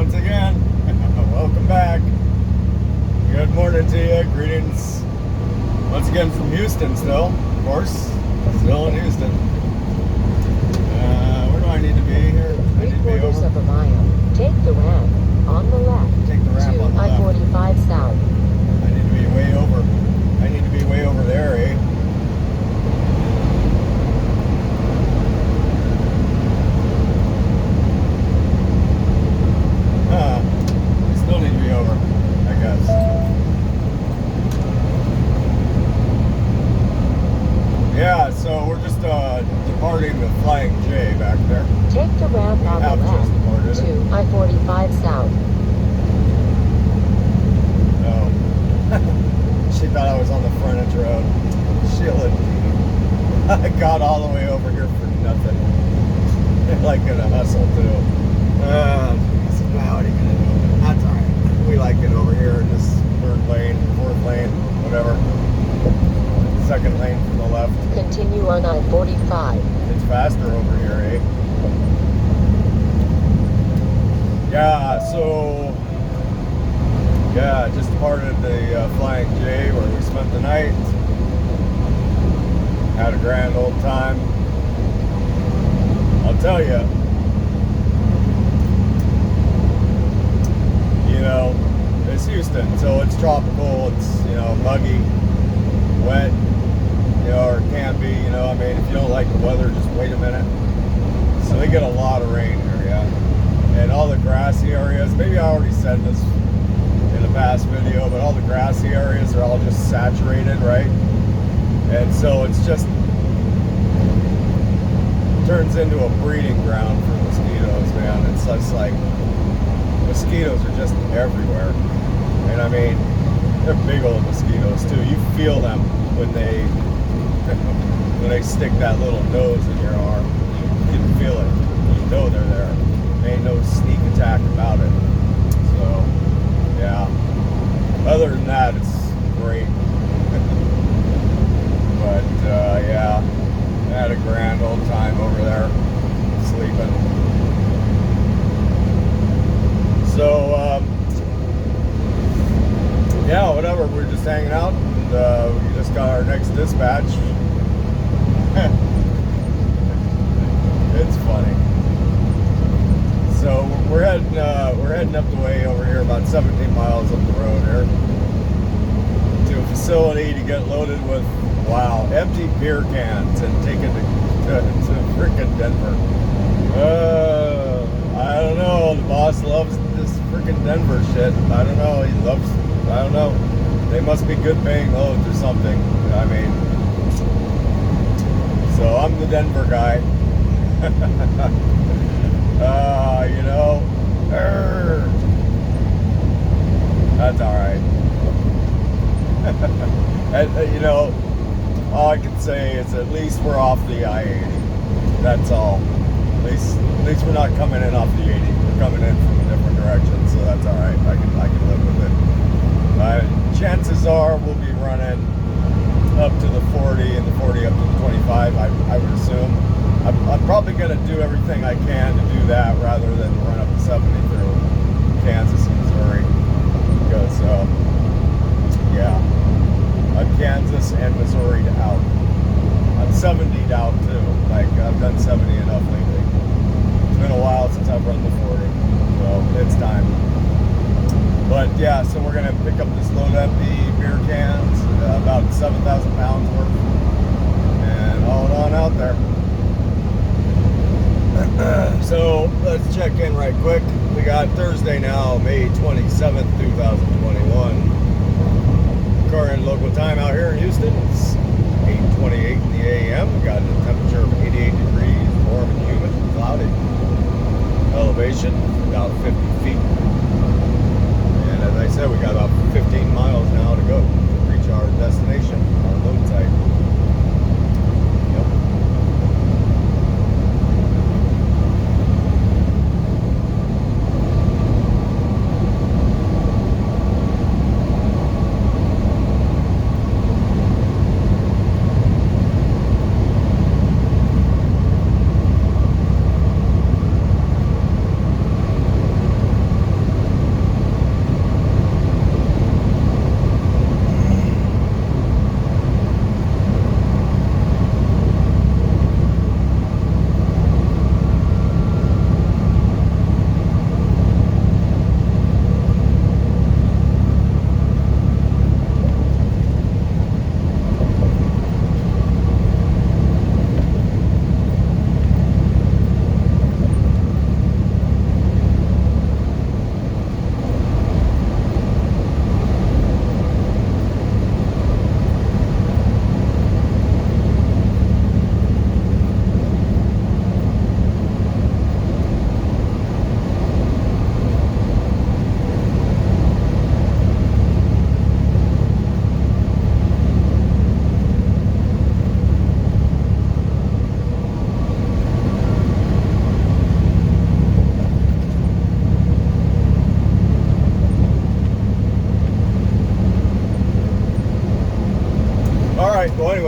once again. Welcome back. Good morning to you. Greetings once again from Houston still, of course. Still in Houston. Where do I need to be here? I need to be over. Of a mile. Take the ramp on the left. Take the ramp on the left. I-45 south. I need to be way over. I need to be way over there, eh? Still need to be over, I guess. Yeah, so we're just departing the Flying J back there. Take the ramp on the left to I-45 south. Oh. She thought I was on the frontage road. Sheila, I got all the way over here for nothing. Like in a hustle too. What are you gonna do? That's alright. We like it over here in this third lane, fourth lane, whatever. Second lane from the left. Continue on I-45. It's faster over here, eh? Yeah, so just departed the Flying J where we spent the night. Had a grand old time. I'll tell you, it's Houston, so it's tropical, it's, muggy, wet, or it can be, I mean, if you don't like the weather, just wait a minute. So they get a lot of rain here, yeah. And all the grassy areas, maybe I already said this in the past video, but all the grassy areas are all just saturated, right? And so it's just turns into a breeding ground for mosquitoes, man. It's just like mosquitoes are just everywhere. And I mean, they're big old mosquitoes too. You feel them when they stick that little nose in your arm. You can feel it. You know they're there. There ain't no sneak attack about it. So, yeah. Other than that, it's great. But, yeah. I had a grand old time over there, sleeping. So, yeah, whatever. We're just hanging out, and we just got our next dispatch. It's funny. So we're heading up the way over here, about 17 miles up the road here, to a facility to get loaded with empty beer cans and taken to frickin' Denver. I don't know. The boss loves this frickin' Denver shit. I don't know. I don't know. They must be good paying loads or something. I mean, so I'm the Denver guy. That's alright. And, all I can say is at least we're off the I-80. That's all. At least we're not coming in off the 80. We're coming in from a different direction, so that's all right. I can live with it. Chances are we'll be running up to the 40 and the 40 up to the 25. I would assume. I'm probably going to do everything I can to do that rather than run up to 70 through Kansas and Missouri, because yeah. I'm Kansas and Missouri to out. I'm 70'd out too. Like, I've done 70 enough lately. It's been a while since I've run the 40, so it's time. But yeah, so we're gonna pick up this load of empty beer cans, about 7,000 pounds worth, and haul it on out there. So let's check in right quick. We got Thursday now, May 27th, 2021. Current local time out here in Houston is 8:28 in the a.m. We got a temperature of 88 degrees, warm and humid and cloudy. Elevation about 50 feet. And as I said, we got about 15 miles now to go to reach our destination, our load site. Yep.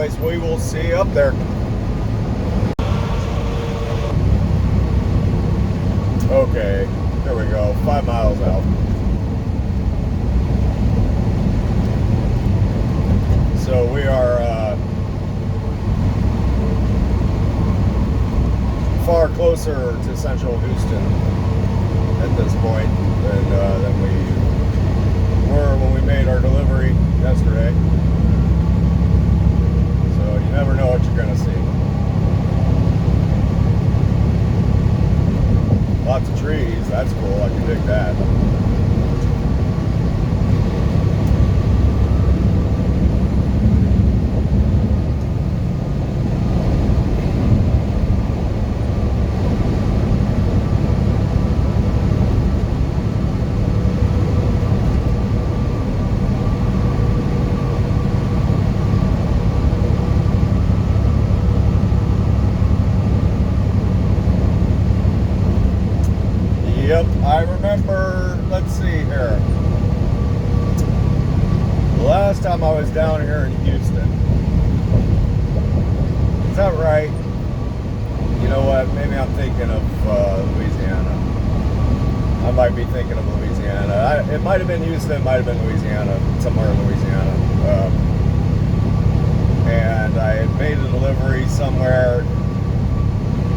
anyways, we will see you up there. Okay, there we go. 5 miles out. So we are far closer to central Houston at this point than we were when we made our delivery yesterday. So you never know what you're going to see. Lots of trees, that's cool, I can dig that. Yep, I remember, let's see here. The last time I was down here in Houston. Is that right? You know what, maybe I'm thinking of Louisiana. I might be thinking of Louisiana. It might have been Houston, it might have been Louisiana, somewhere in Louisiana. And I had made a delivery somewhere.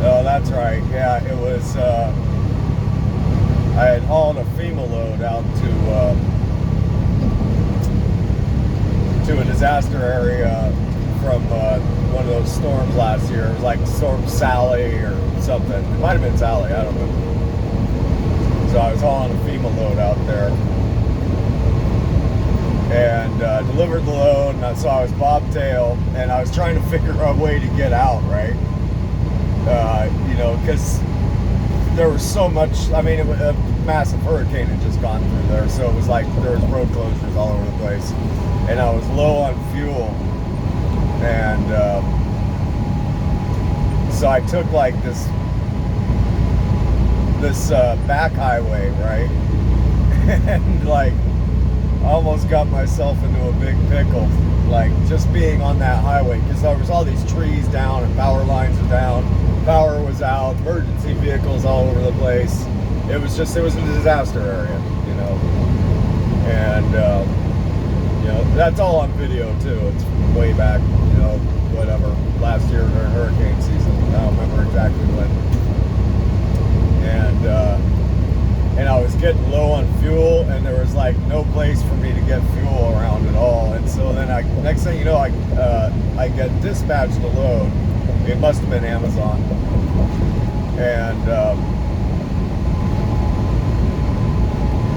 Oh, that's right, yeah, it was... I had hauled a FEMA load out to a disaster area from one of those storms last year. It was like Storm Sally or something. It might have been Sally, I don't know. So I was hauling a FEMA load out there and delivered the load, and so I was bobtail, and I was trying to figure out a way to get out, right? You know, because there was so much, I mean, a massive hurricane had just gone through there, so it was like there was road closures all over the place, and I was low on fuel, and so I took like this back highway, right? And like almost got myself into a big pickle, like just being on that highway, because there was all these trees down and power lines are down, power was out, emergency vehicles all over the place. It was a disaster area, you know. And you know, that's all on video too. It's way back, you know, whatever, last year during hurricane season. I don't remember exactly when. And I was getting low on fuel, and there was like no place for me to get fuel around at all. And so then next thing you know, I get dispatched a load. It must have been Amazon.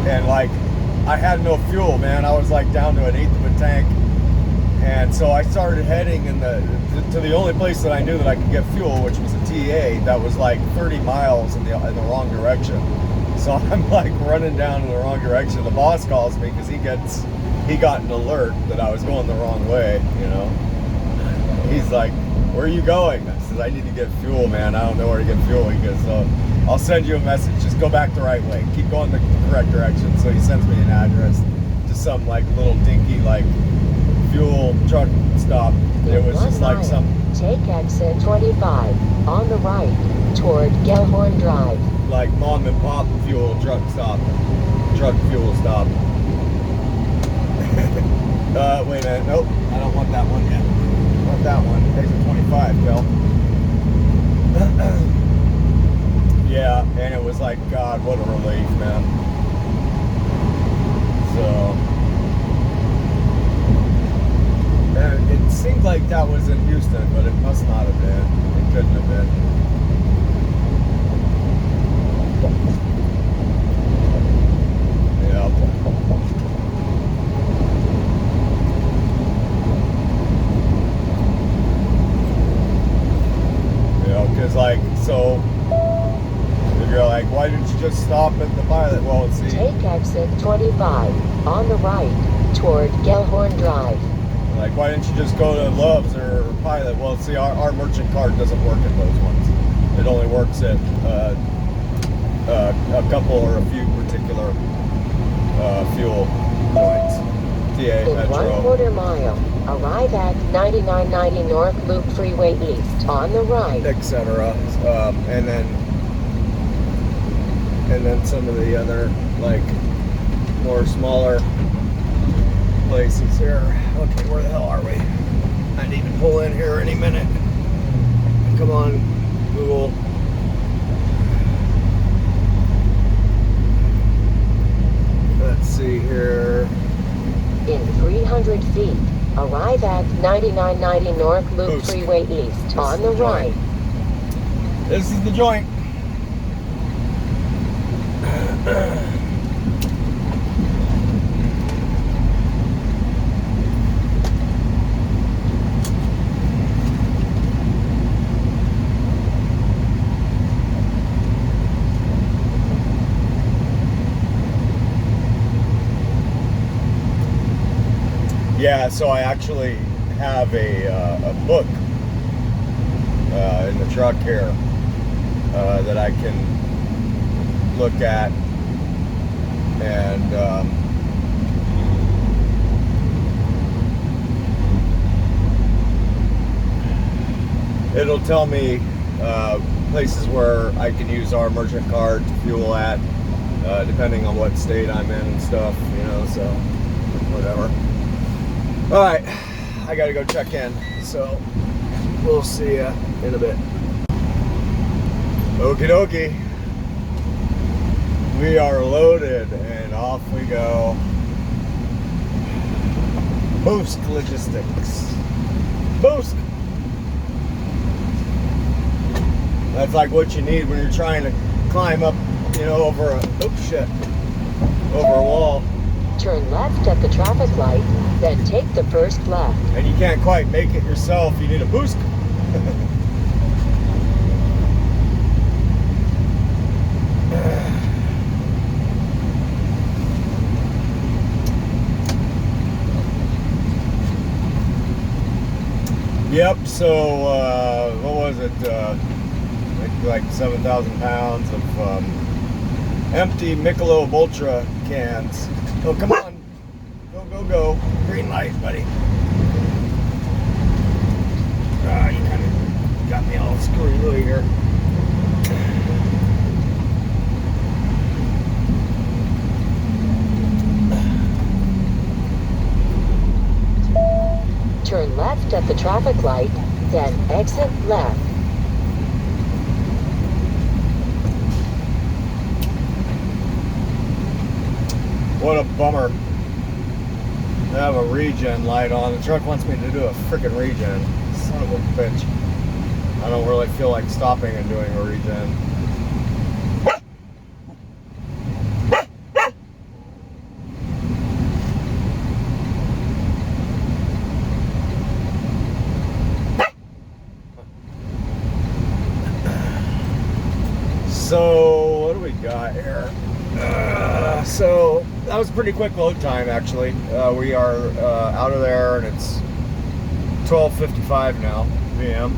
And like I had no fuel, man. I was like down to an eighth of a tank, and so I started heading to the only place that I knew that I could get fuel, which was a TA that was like 30 miles in the wrong direction. So I'm like running down in the wrong direction. The boss calls me because he got an alert that I was going the wrong way, you know. He's like, "Where are you going?" I said, "I need to get fuel, man. I don't know where to get fuel." He goes, "I'll send you a message. Just go back the right way. Keep going the correct direction." So he sends me an address to some like little dinky like fuel truck stop. It was just like some... Take exit 25 on the right toward Gellhorn Drive. Like mom and pop fuel truck fuel stop. Wait a minute. Nope, I don't want that one yet. I want that one. Exit 25, Bill. Yeah, and it was like, God, what a relief, man. So, it seemed like that was in Houston, but it must not have been. It couldn't have been. Yeah. You know, because like, so you're like, why didn't you just stop at the pilot? Well, see. Take exit 25 on the right toward Gellhorn Drive. Like, why didn't you just go to Love's or Pilot? Well, see, our merchant card doesn't work at those ones. It only works at a couple or a few particular fuel points. 58 In Metro. 1/4 mile, arrive at 9990 North Loop Freeway East on the right. Etc. And then some of the other like more smaller places here. Okay, where the hell are we? I need to pull in here any minute. Come on, Google. Let's see here. In 300 feet, arrive at 9990 North Loop Boost. Freeway East This on is the the joint. right. This is the joint. Yeah, so I actually have a book in the truck here that I can look at, and it'll tell me places where I can use our merchant card to fuel at, depending on what state I'm in and stuff, you know, so whatever. All right, I gotta go check in, so we'll see ya in a bit. Okie dokie. We are loaded and off we go. Boost Logistics. Boost! That's like what you need when you're trying to climb up, you know, over a, over a wall. Turn left at the traffic light, then take the first left. And you can't quite make it yourself, you need a boost. Yep, so what was it? Like 7,000 pounds of empty Michelob Ultra cans. Oh, come on. Go, go, go. Green light, buddy. Ah, you kind of got me all screwy here. Turn left at the traffic light, then exit left. What a bummer. I have a regen light on. The truck wants me to do a freaking regen. Son of a bitch. I don't really feel like stopping and doing a regen. So, what do we got here? So, that was a pretty quick load time, actually. We are out of there, and it's 12:55 now, p.m.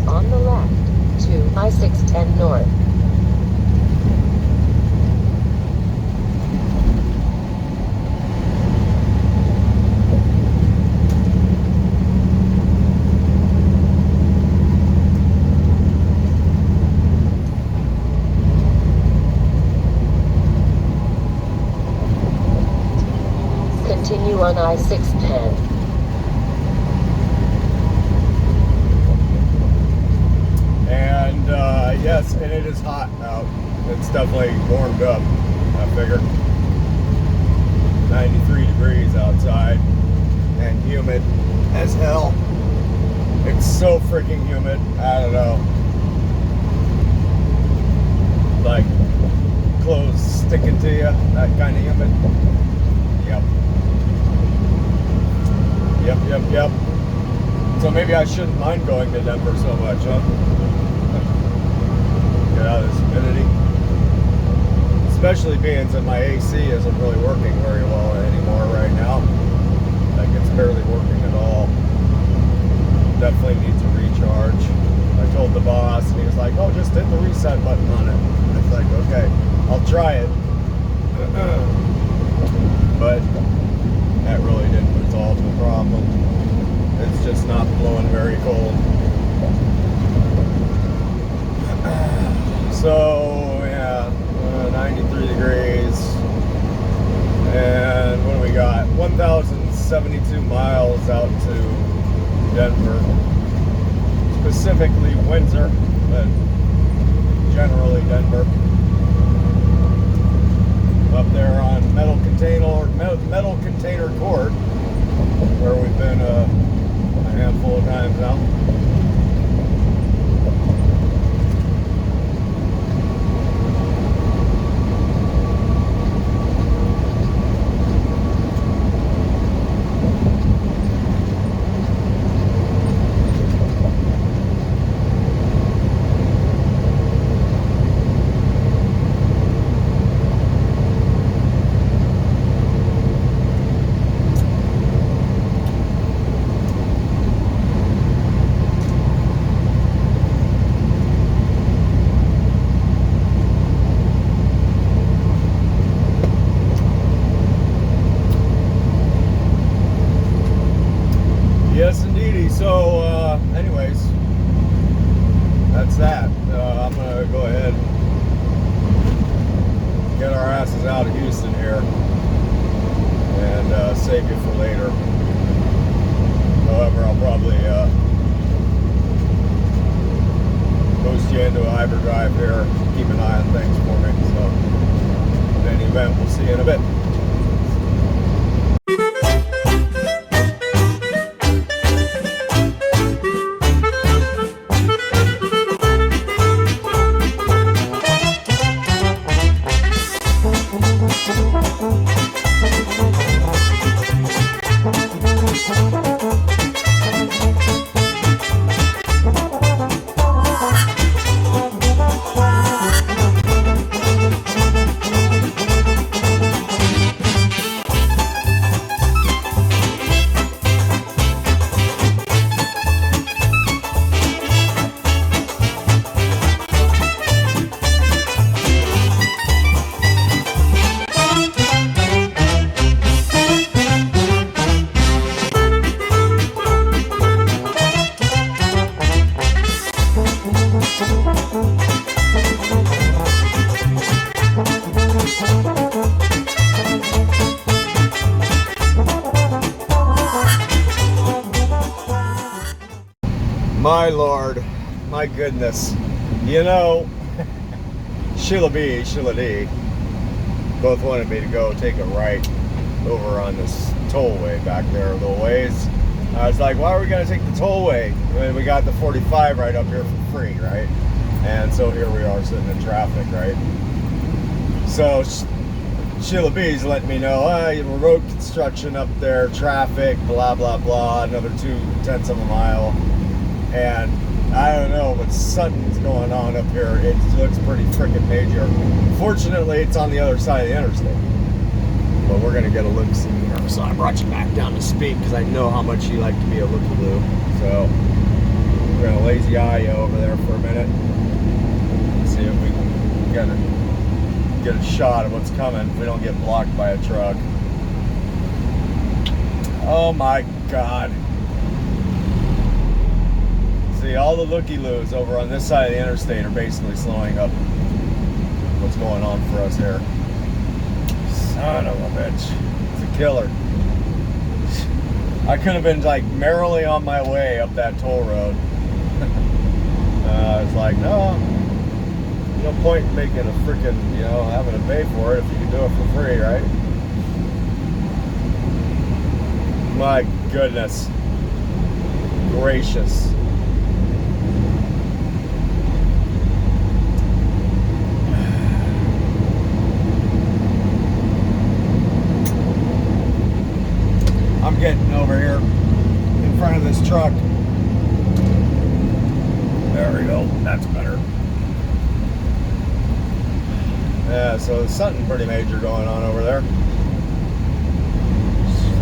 On the left to I-610 North. Continue on I-610. And yes, and it is hot out. It's definitely warmed up, I figure. 93 degrees outside and humid as hell. It's so freaking humid. I don't know. Like clothes sticking to you, that kind of humid. Yep. Yep. So maybe I shouldn't mind going to Denver so much, huh? Get out of this humidity. Especially being that my AC isn't really working very well anymore right now. Like, it's barely working at all. Definitely needs a recharge. I told the boss, and he was like, oh, just hit the reset button on it. I was like, okay, I'll try it. But that really didn't resolve the problem. It's just not blowing very cold. So, yeah, 93 degrees. And what do we got? 1,072 miles out to Denver. Specifically Windsor, but generally Denver. Up there on Metal Container Court, where we've been a handful of times now. Yes, indeedy. So, anyways, that's that. I'm gonna go ahead and get our asses out of Houston here and save you for later. However, I'll probably post you into a hyperdrive here. Keep an eye on things for me. So, in any event, we'll see you in a bit. My Lord, my goodness. You know, Sheila B, Sheila D, both wanted me to go take a right over on this tollway back there a little ways. I was like, why are we going to take the tollway when we got the 45 right up here for free, right? And so here we are sitting in traffic, right? So Sheila B's letting me know, road construction up there, traffic, blah, blah, blah, another 0.2 of a mile. And I don't know, but something's going on up here. It looks pretty freaking major. Fortunately, it's on the other side of the interstate. But we're going to get a look-see here. So I brought you back down to speed because I know how much you like to be a looky-loo. So we're going to lazy eye you over there for a minute. See if we can get a shot of what's coming if we don't get blocked by a truck. Oh my God. See, all the looky-loos over on this side of the interstate are basically slowing up what's going on for us here. Son of a bitch. It's a killer. I could have been like merrily on my way up that toll road. I was like, no point in making a freaking, having to pay for it if you can do it for free, right? My goodness gracious. I'm getting over here Yeah, so there's something pretty major going on over there.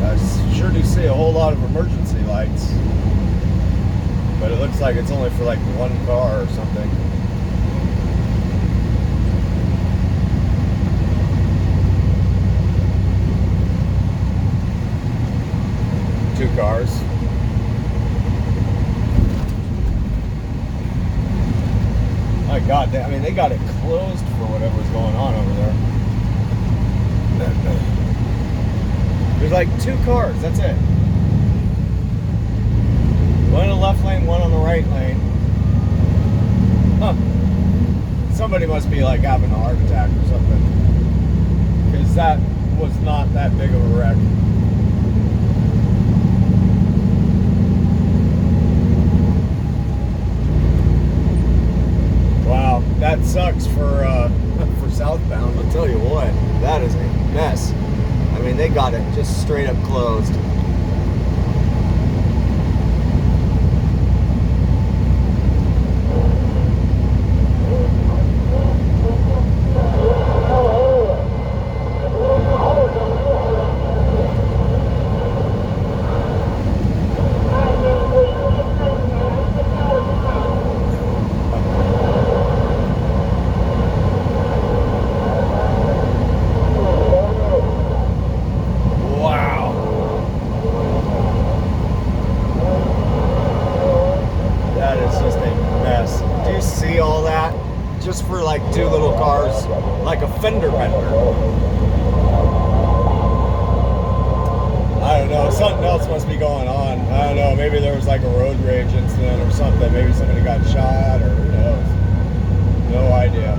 I sure do see a whole lot of emergency lights. But it looks like it's only for like one car or something. Two cars. My God, I mean, they got it closed for whatever's going on over there. There's like two cars, that's it. One in the left lane, one on the right lane. Huh. Somebody must be like having a heart attack or something. Because that was not that big of a wreck. Wow, that sucks for southbound. I'll tell you what, that is a mess. I mean, they got it just straight up closed. Just for like two little cars, like a fender bender. I don't know, something else must be going on. I don't know, maybe there was like a road rage incident or something. Maybe somebody got shot or who knows. No idea.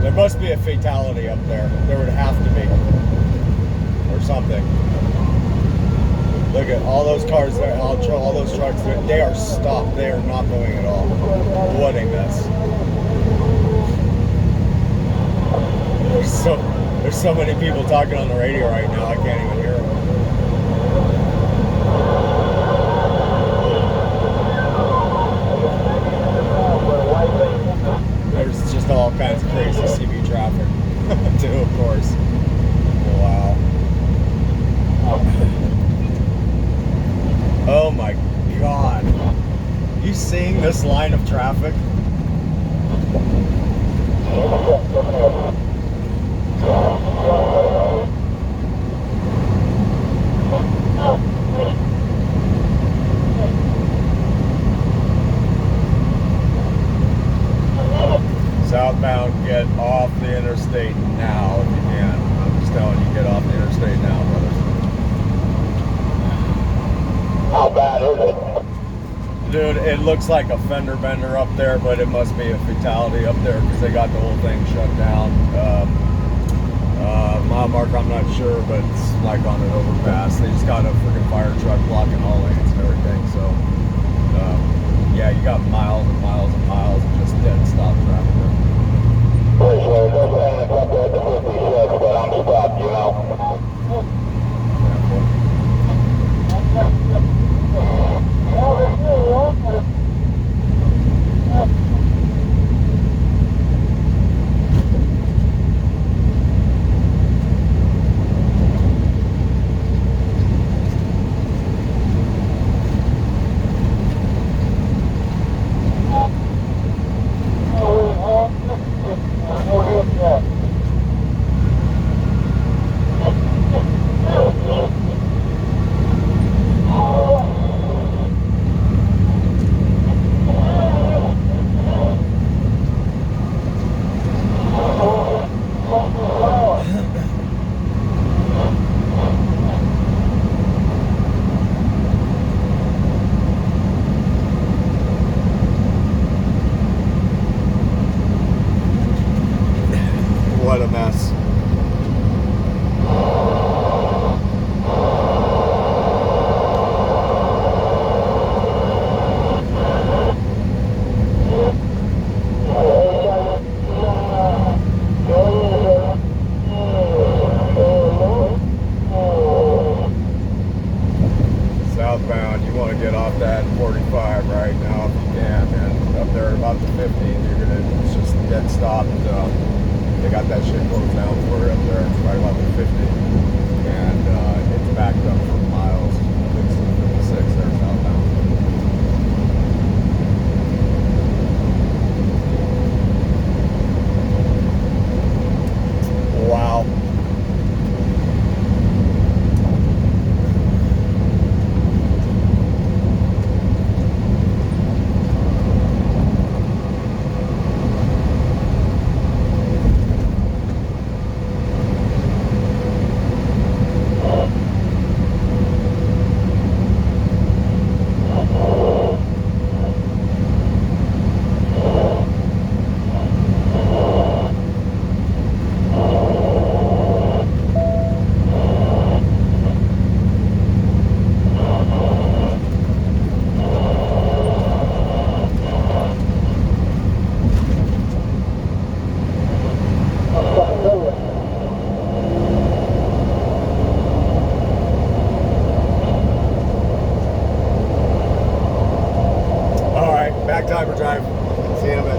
There must be a fatality up there. There would have to be. Or something. Look at all those cars there, all those trucks, they are stopped. They are not moving at all. What a mess. There's so many people talking on the radio right now, I can't even hear them. There's just all kinds of crazy CB traffic, too, of course. Wow. Oh my God. You seeing this line of traffic? Southbound, get off the interstate now if you can. I'm just telling you, get off the interstate now, brothers. How bad is it? Dude, it looks like a fender bender up there, but it must be a fatality up there because they got the whole thing shut down. Mile marker, I'm not sure, but it's like on an overpass. They just got a freaking fire truck blocking all lanes and everything. So, yeah, you got miles and miles and miles of just dead stop traffic. Pretty sure they're saying it's up there at the 56, but I'm stopped, you know. about the 50, it's just dead stopped. They got that shit closed down for you up there. It's right about the 50, and it's backed up for miles. It's the 56 there southbound. Wow. Back to hyperdrive. See you in a bit.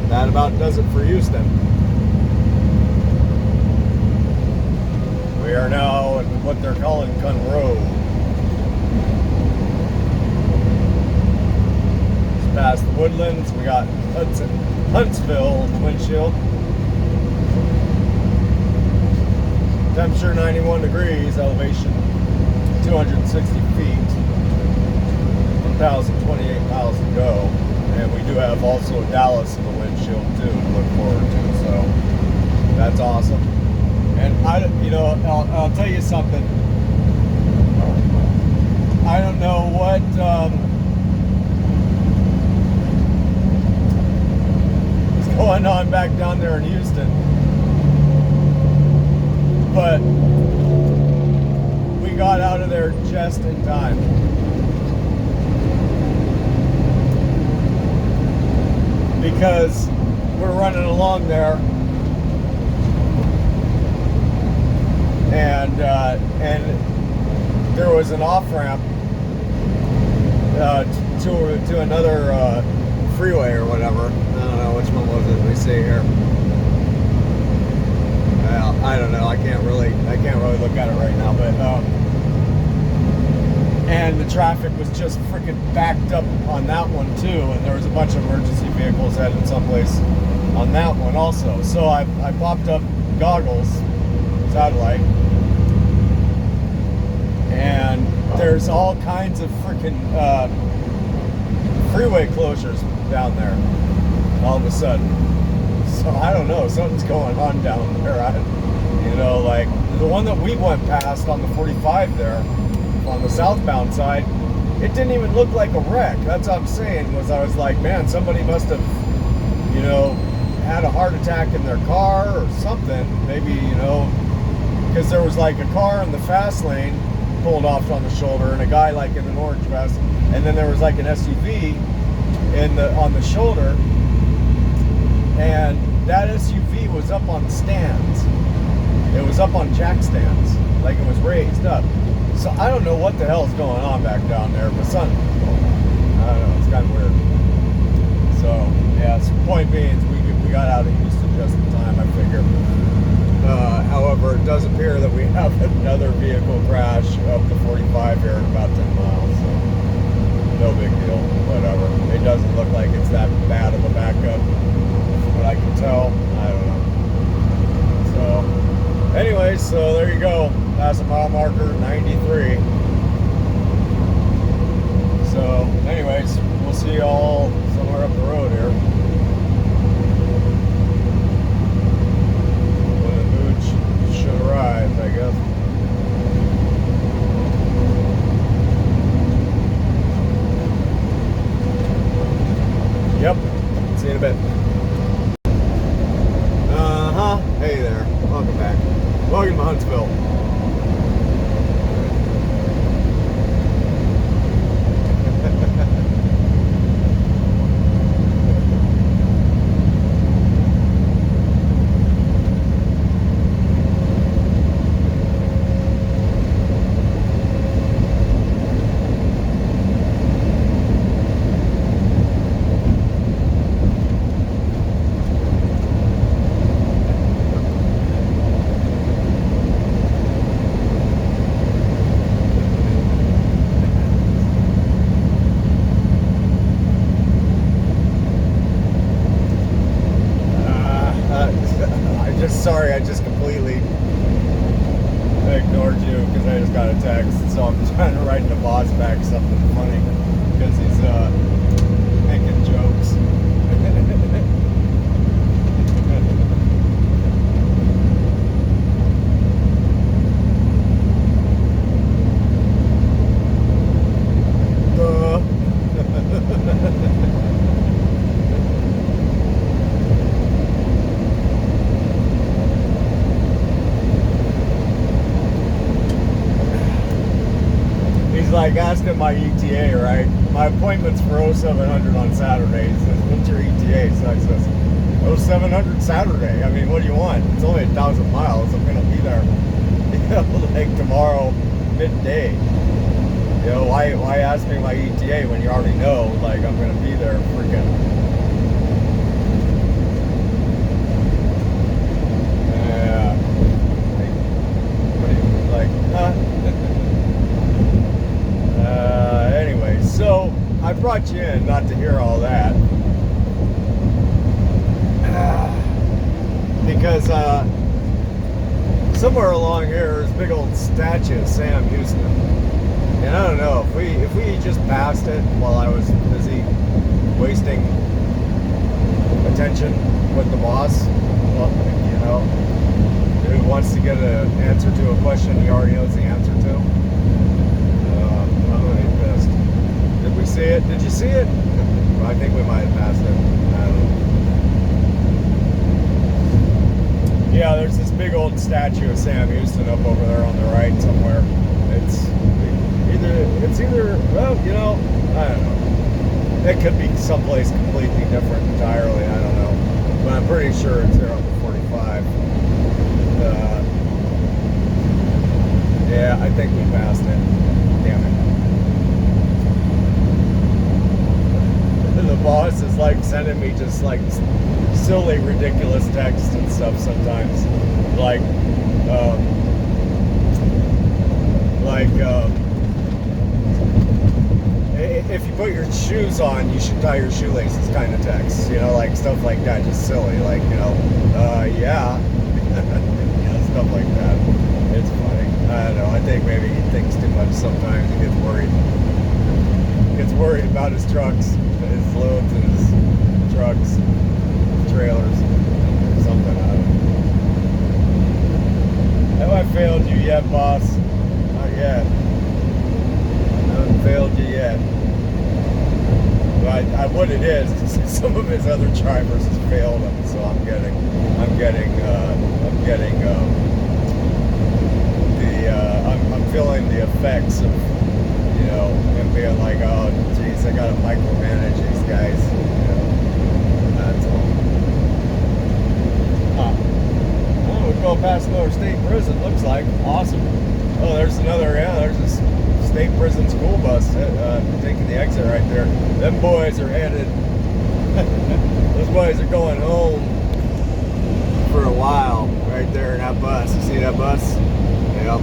That about does it for Houston. We are now in what they're calling Conroe. Just past the Woodlands, we got Huntsville in the windshield. Temperature 91 degrees, elevation 260 feet, 1,028 miles to go. And we do have also Dallas in the windshield too to look forward to, so that's awesome. And I'll tell you something. I don't know what is going on back down there in Houston, but we got out of there just in time. Because we're running along there, and there was an off ramp to another freeway or whatever. I don't know which one was it. Let me see here. Well, I don't know. I can't really look at it right now, but and the traffic was just freaking backed up on that one too, and there was a bunch of emergency vehicles headed someplace on that one also. So I popped up goggles, satellite, and there's all kinds of freaking freeway closures down there all of a sudden. So I don't know, something's going on down there. You know, like the one that we went past on the 45 there, on the southbound side, it didn't even look like a wreck. That's what I'm saying, was I was like, man, somebody must have, you know, had a heart attack in their car or something. Maybe, you know, because there was like a car in the fast lane pulled off on the shoulder and a guy like in an orange vest, and then there was like an SUV on the shoulder, and that SUV was up on stands. It was up on jack stands, like it was raised up. So I don't know what the hell's going on back down there, but I don't know, it's kind of weird. So yeah, so point being, we got out of Houston just in time, I figure. However, it does appear that we have another vehicle crash up the 45 here in about 10 miles. So no big deal, whatever. It doesn't look like it's that bad of a backup, from what I can tell. I don't know. So anyways, so there you go. Past a mile marker, 93. So anyways, we'll see y'all somewhere up the road here. When the mood should arrive, I guess. Yep. See you in a bit. Hey there. Welcome back. Welcome to Huntsville. Sorry, I just completely ignored you because I just got a text. So I'm trying to write the boss back something funny because he's making jokes. Like asking my ETA, right? My appointment's for 0700 on Saturdays. What's your ETA? So I says 0700 Saturday. I mean, what do you want? It's only 1,000 miles. I'm gonna be there, you know, like tomorrow midday. You know, why ask me my ETA when you already know, like, I'm gonna be there freaking. Yeah. Like, anyway, so I brought you in not to hear all that. Because somewhere along here there's a big old statue of Sam Houston. And I don't know, if we just passed it while I was busy wasting attention with the boss, well, you know, who wants to get an answer to a question he already knows the answer to. I'm really pissed. Did we see it? Did you see it? I think we might have passed it. I don't know. Yeah, there's this big old statue of Sam Houston up over there on the right somewhere. It's either, well, you know, I don't know. It could be someplace completely different entirely, I don't know. But I'm pretty sure it's there on the 45. Yeah, I think we passed it. Damn it. The boss is like sending me just like silly, ridiculous texts and stuff sometimes. Like, if you put your shoes on, you should tie your shoelaces kind of text. You know, like stuff like that, just silly. Like, you know, yeah. You know, stuff like that. It's funny. I don't know. I think maybe he thinks too much sometimes. He gets worried. Gets worried about his trucks, his loads and his trucks, trailers, something. I don't know. Have I failed you yet, boss? Not yet. I haven't failed you yet. But what it is some of his other drivers has failed him, so I'm getting I'm feeling the effects of, you know, him being like, oh, geez, I gotta micromanage these guys, you know. That's all. Oh, we go past another state prison. Looks like awesome. Oh, there's another. Yeah, there's this state prison school bus taking the exit right there. Them boys are headed. Those boys are going home for a while right there in that bus. You see that bus? Yep.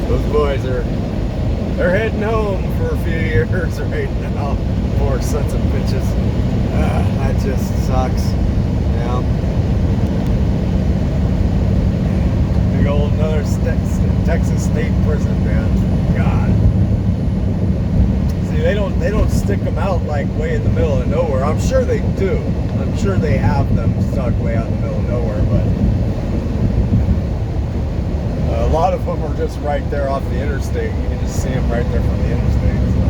Those boys they're heading home for a few years right now. Poor sons of bitches. That just sucks. Yeah. Big old another Texas state prison, man. God. See, they don't stick them out like way in the middle of nowhere. I'm sure they do. I'm sure they have them stuck way out in the middle of nowhere, but a lot of them are just right there off the interstate. You can just see them right there from the interstate. So.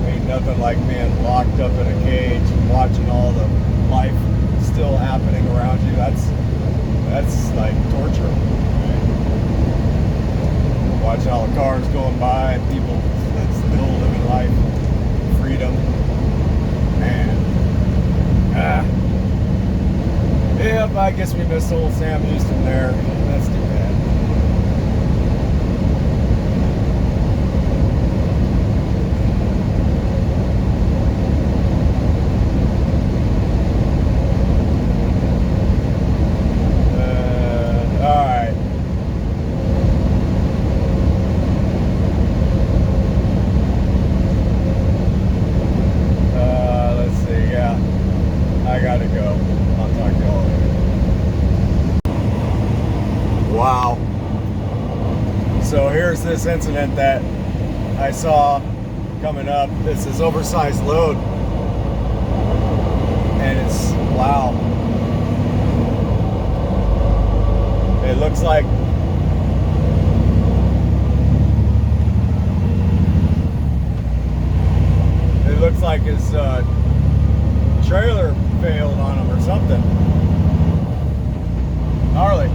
Ain't nothing like being locked up in a cage and watching all the life still happening around you. That's like torture. Right? Watching all the cars going by and people still living life, freedom. Man. Yep, I guess we missed old Sam Houston there. That's too bad. All right. Let's see. Yeah, I gotta go. I'll talk to y'all later. Wow. So here's this incident that I saw coming up. It's this oversized load. And it's, wow. It looks like his trailer failed on him or something. Gnarly.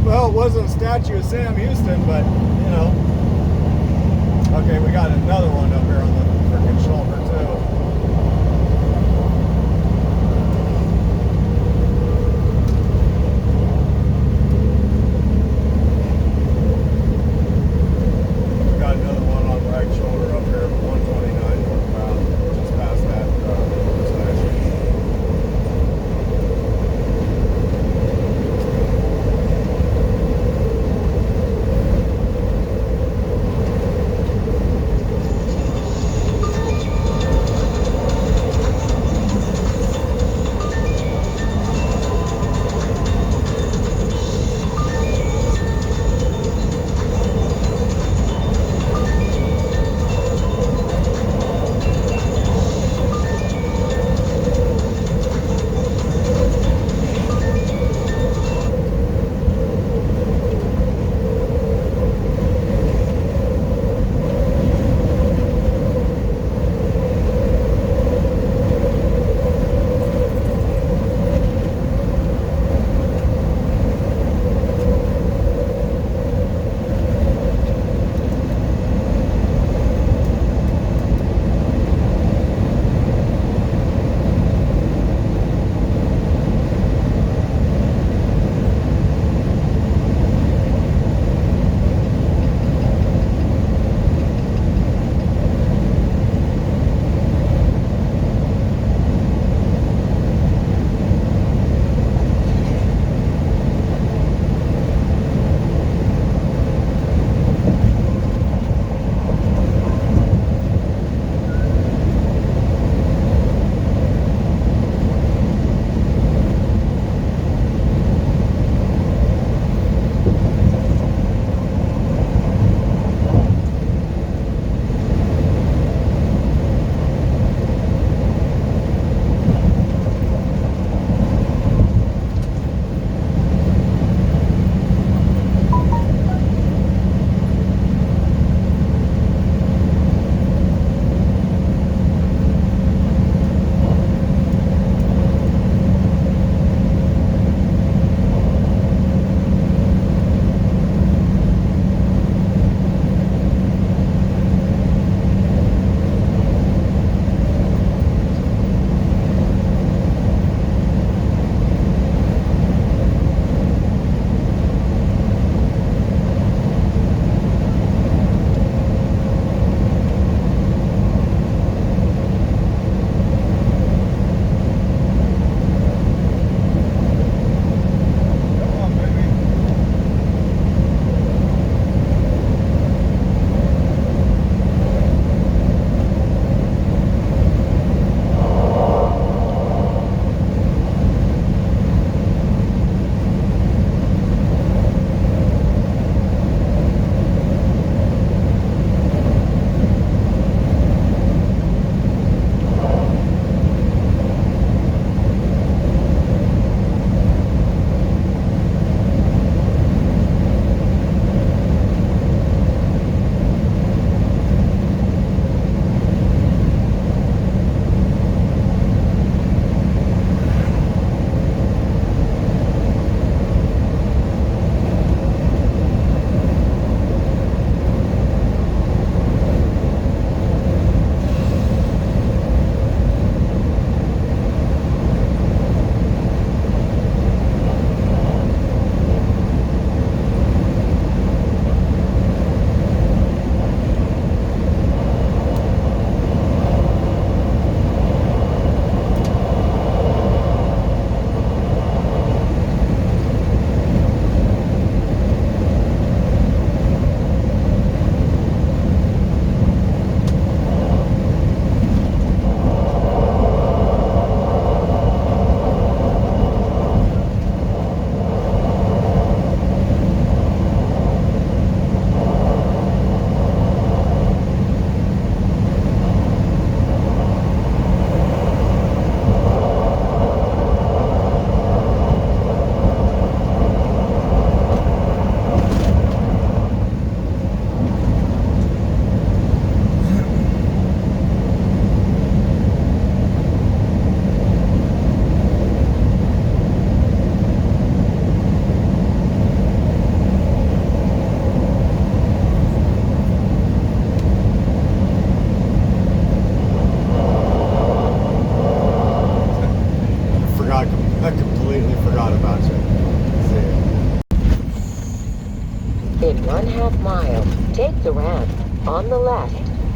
Well, it wasn't a statue of Sam Houston, but, you know. Okay, we got another one up here on the freaking shoulder, too. We got another one on the right shoulder up here, 129 northbound, just past that intersection.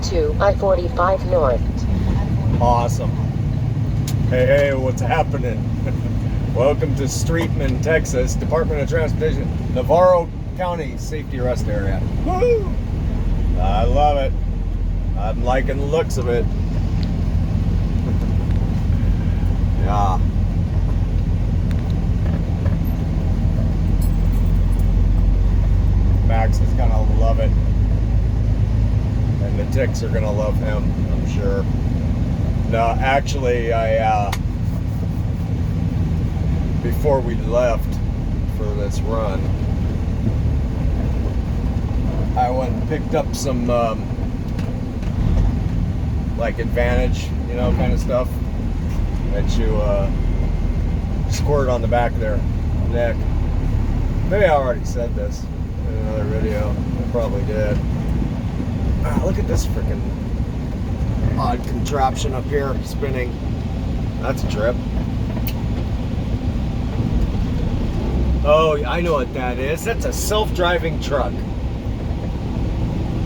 to I-45 North. Awesome. Hey, what's happening? Welcome to Streetman, Texas, Department of Transportation, Navarro County Safety Arrest Area. Woo! I love it. I'm liking the looks of it. Yeah. Max is gonna love it. And the ticks are gonna love him, I'm sure. No, actually, before we left for this run, I went and picked up some like Advantage, kind of stuff that you squirt on the back of their neck. Maybe I already said this in another video. I probably did. Look at this freaking odd contraption up here spinning. That's a trip. Oh, I know what that is. That's a self-driving truck.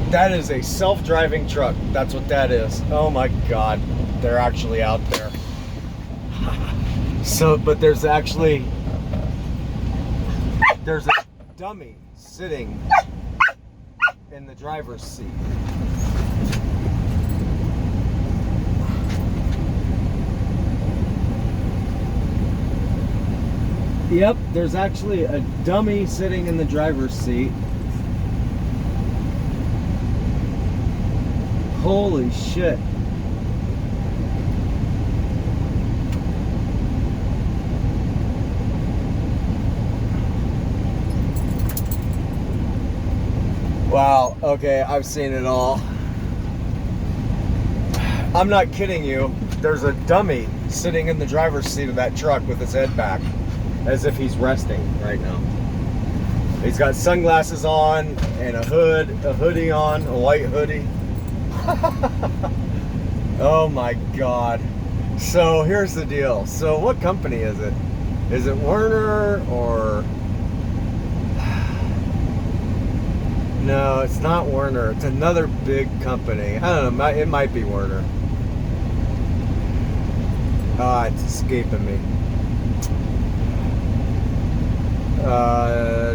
That is a self-driving truck. That's what that is. Oh my God. They're actually out there. So, but there's a dummy sitting in the driver's seat. Yep, there's actually a dummy sitting in the driver's seat. Holy shit. Wow, okay, I've seen it all. I'm not kidding you. There's a dummy sitting in the driver's seat of that truck with his head back, as if he's resting right now. He's got sunglasses on and a hoodie on, a white hoodie. Oh my God. So here's the deal. So what company is it? Is it Werner or... No, it's not Werner. It's another big company. I don't know. It might be Werner. It's escaping me.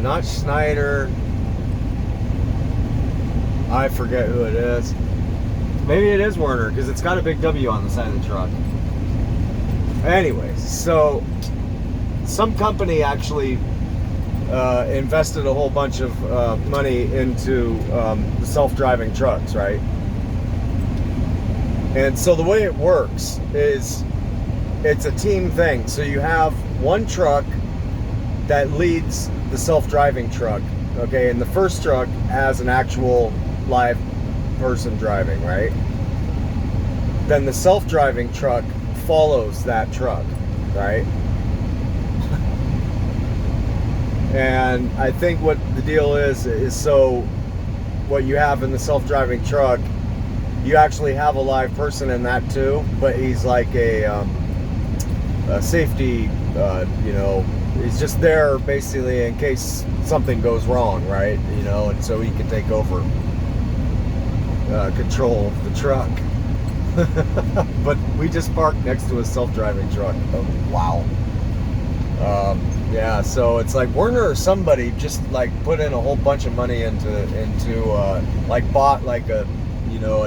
Not Schneider. I forget who it is. Maybe it is Werner because it's got a big W on the side of the truck. Anyways, so some company actually invested a whole bunch of money into the self-driving trucks, right? And so the way it works is it's a team thing. So you have one truck that leads the self-driving truck, okay? And the first truck has an actual live person driving, right? Then the self-driving truck follows that truck, right? And I think what the deal is so what you have in the self-driving truck, you actually have a live person in that too, but he's like a safety, he's just there basically in case something goes wrong, right? And so he can take over control of the truck. But we just parked next to a self-driving truck. Oh, wow. Yeah, so it's like Werner or somebody just like put in a whole bunch of money into like bought like a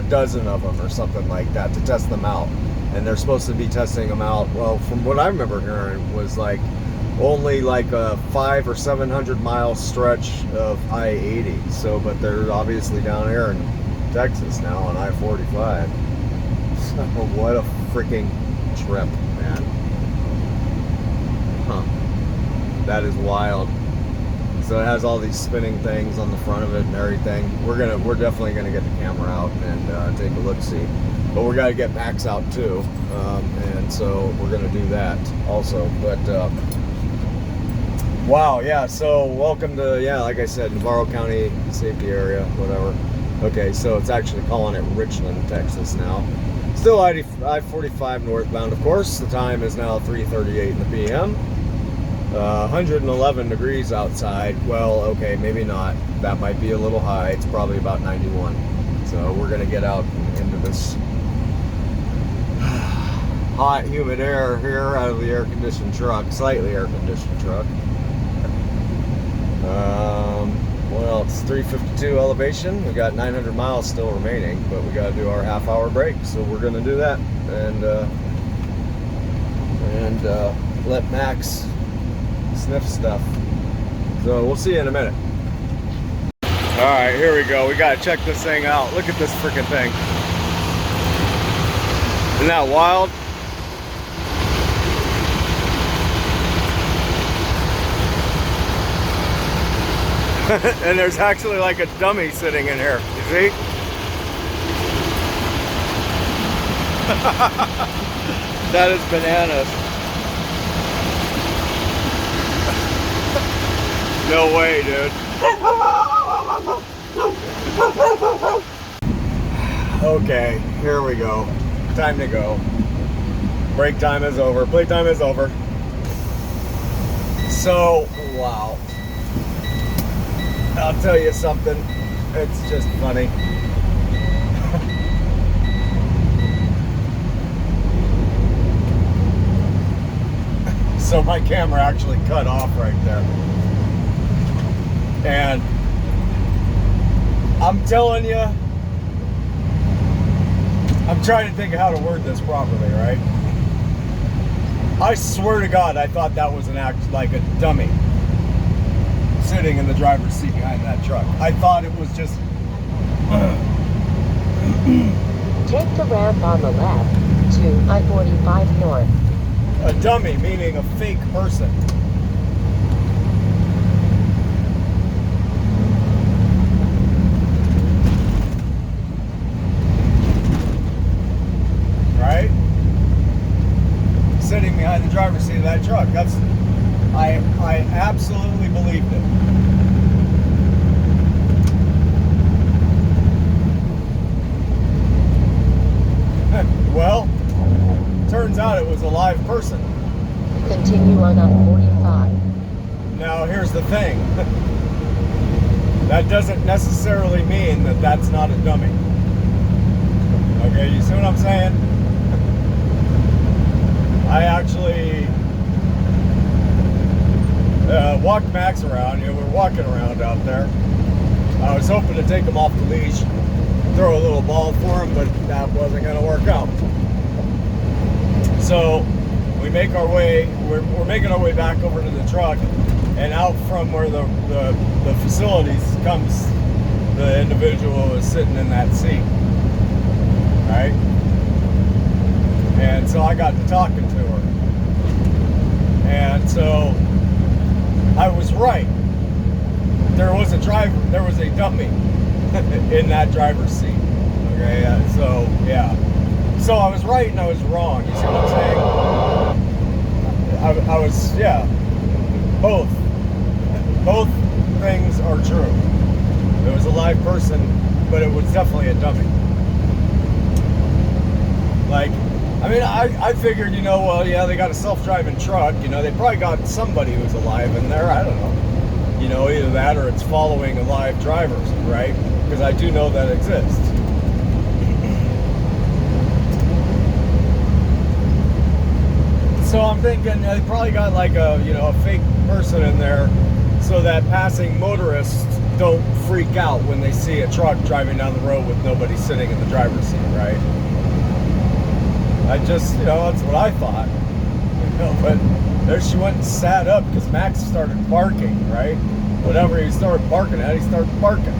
dozen of them or something like that to test them out. And they're supposed to be testing them out. Well, from what I remember hearing was like only like a 500 or 700 mile stretch of I-80. So, but they're obviously down here in Texas now on I-45. So what a freaking trip, man. Huh. That is wild. So it has all these spinning things on the front of it and everything. We're definitely gonna get the camera out and take a look see. But we're gonna get Max out too, and so we're gonna do that also. But wow, yeah. So welcome to like I said, Navarro County Safety Area, whatever. Okay, so it's actually calling it Richland, Texas now. Still I-45 northbound, of course. The time is now 3:38 in the p.m. 111 degrees outside. Well, okay, maybe not. That might be a little high. It's probably about 91. So we're gonna get out and this hot, humid air here out of the air-conditioned truck, slightly air-conditioned truck. Well, it's 352 elevation. We got 900 miles still remaining, but we got to do our half-hour break, so we're going to do that and let Max sniff stuff. So we'll see you in a minute. All right, here we go. We got to check this thing out. Look at this freaking thing. Isn't that wild? And there's actually like a dummy sitting in here. You see? That is bananas. No way, dude. Okay, here we go. Time to go. Break time is over. Playtime is over. So, wow. I'll tell you something. It's just funny. So my camera actually cut off right there. And I'm telling you, I'm trying to think of how to word this properly, right? I swear to God, I thought that was an act like a dummy sitting in the driver's seat behind that truck. I thought it was just... Take the ramp on the left to I-45 North. A dummy, meaning a fake person. Right? Sitting behind the driver's seat of that truck. That's... I absolutely believed it. Well, turns out it was a live person. Continue on I-45. Now, here's the thing. That doesn't necessarily mean that that's not a dummy. Okay, you see what I'm saying? I actually walked Max around. You know, we're walking around out there. I was hoping to take him off the leash, throw a little ball for him, but that wasn't going to work out. So we make our way. We're making our way back over to the truck, and out from where the facilities comes the individual who is sitting in that seat. Right? And so I got to talking to her. And so I was right. There was a driver, there was a dummy in that driver's seat. Okay, so yeah. So I was right and I was wrong. You see what I'm saying? I was, yeah. Both things are true. It was a live person, but it was definitely a dummy. Like, I mean, I figured, you know, well, yeah, they got a self-driving truck. You know, they probably got somebody who's alive in there. I don't know. You know, either that or it's following alive drivers, right? Because I do know that exists. So I'm thinking they probably got like a, you know, a fake person in there so that passing motorists don't freak out when they see a truck driving down the road with nobody sitting in the driver's seat, right? I just, you know, that's what I thought. You know, but there she went and sat up because Max started barking, right? Whatever he started barking at, he started barking.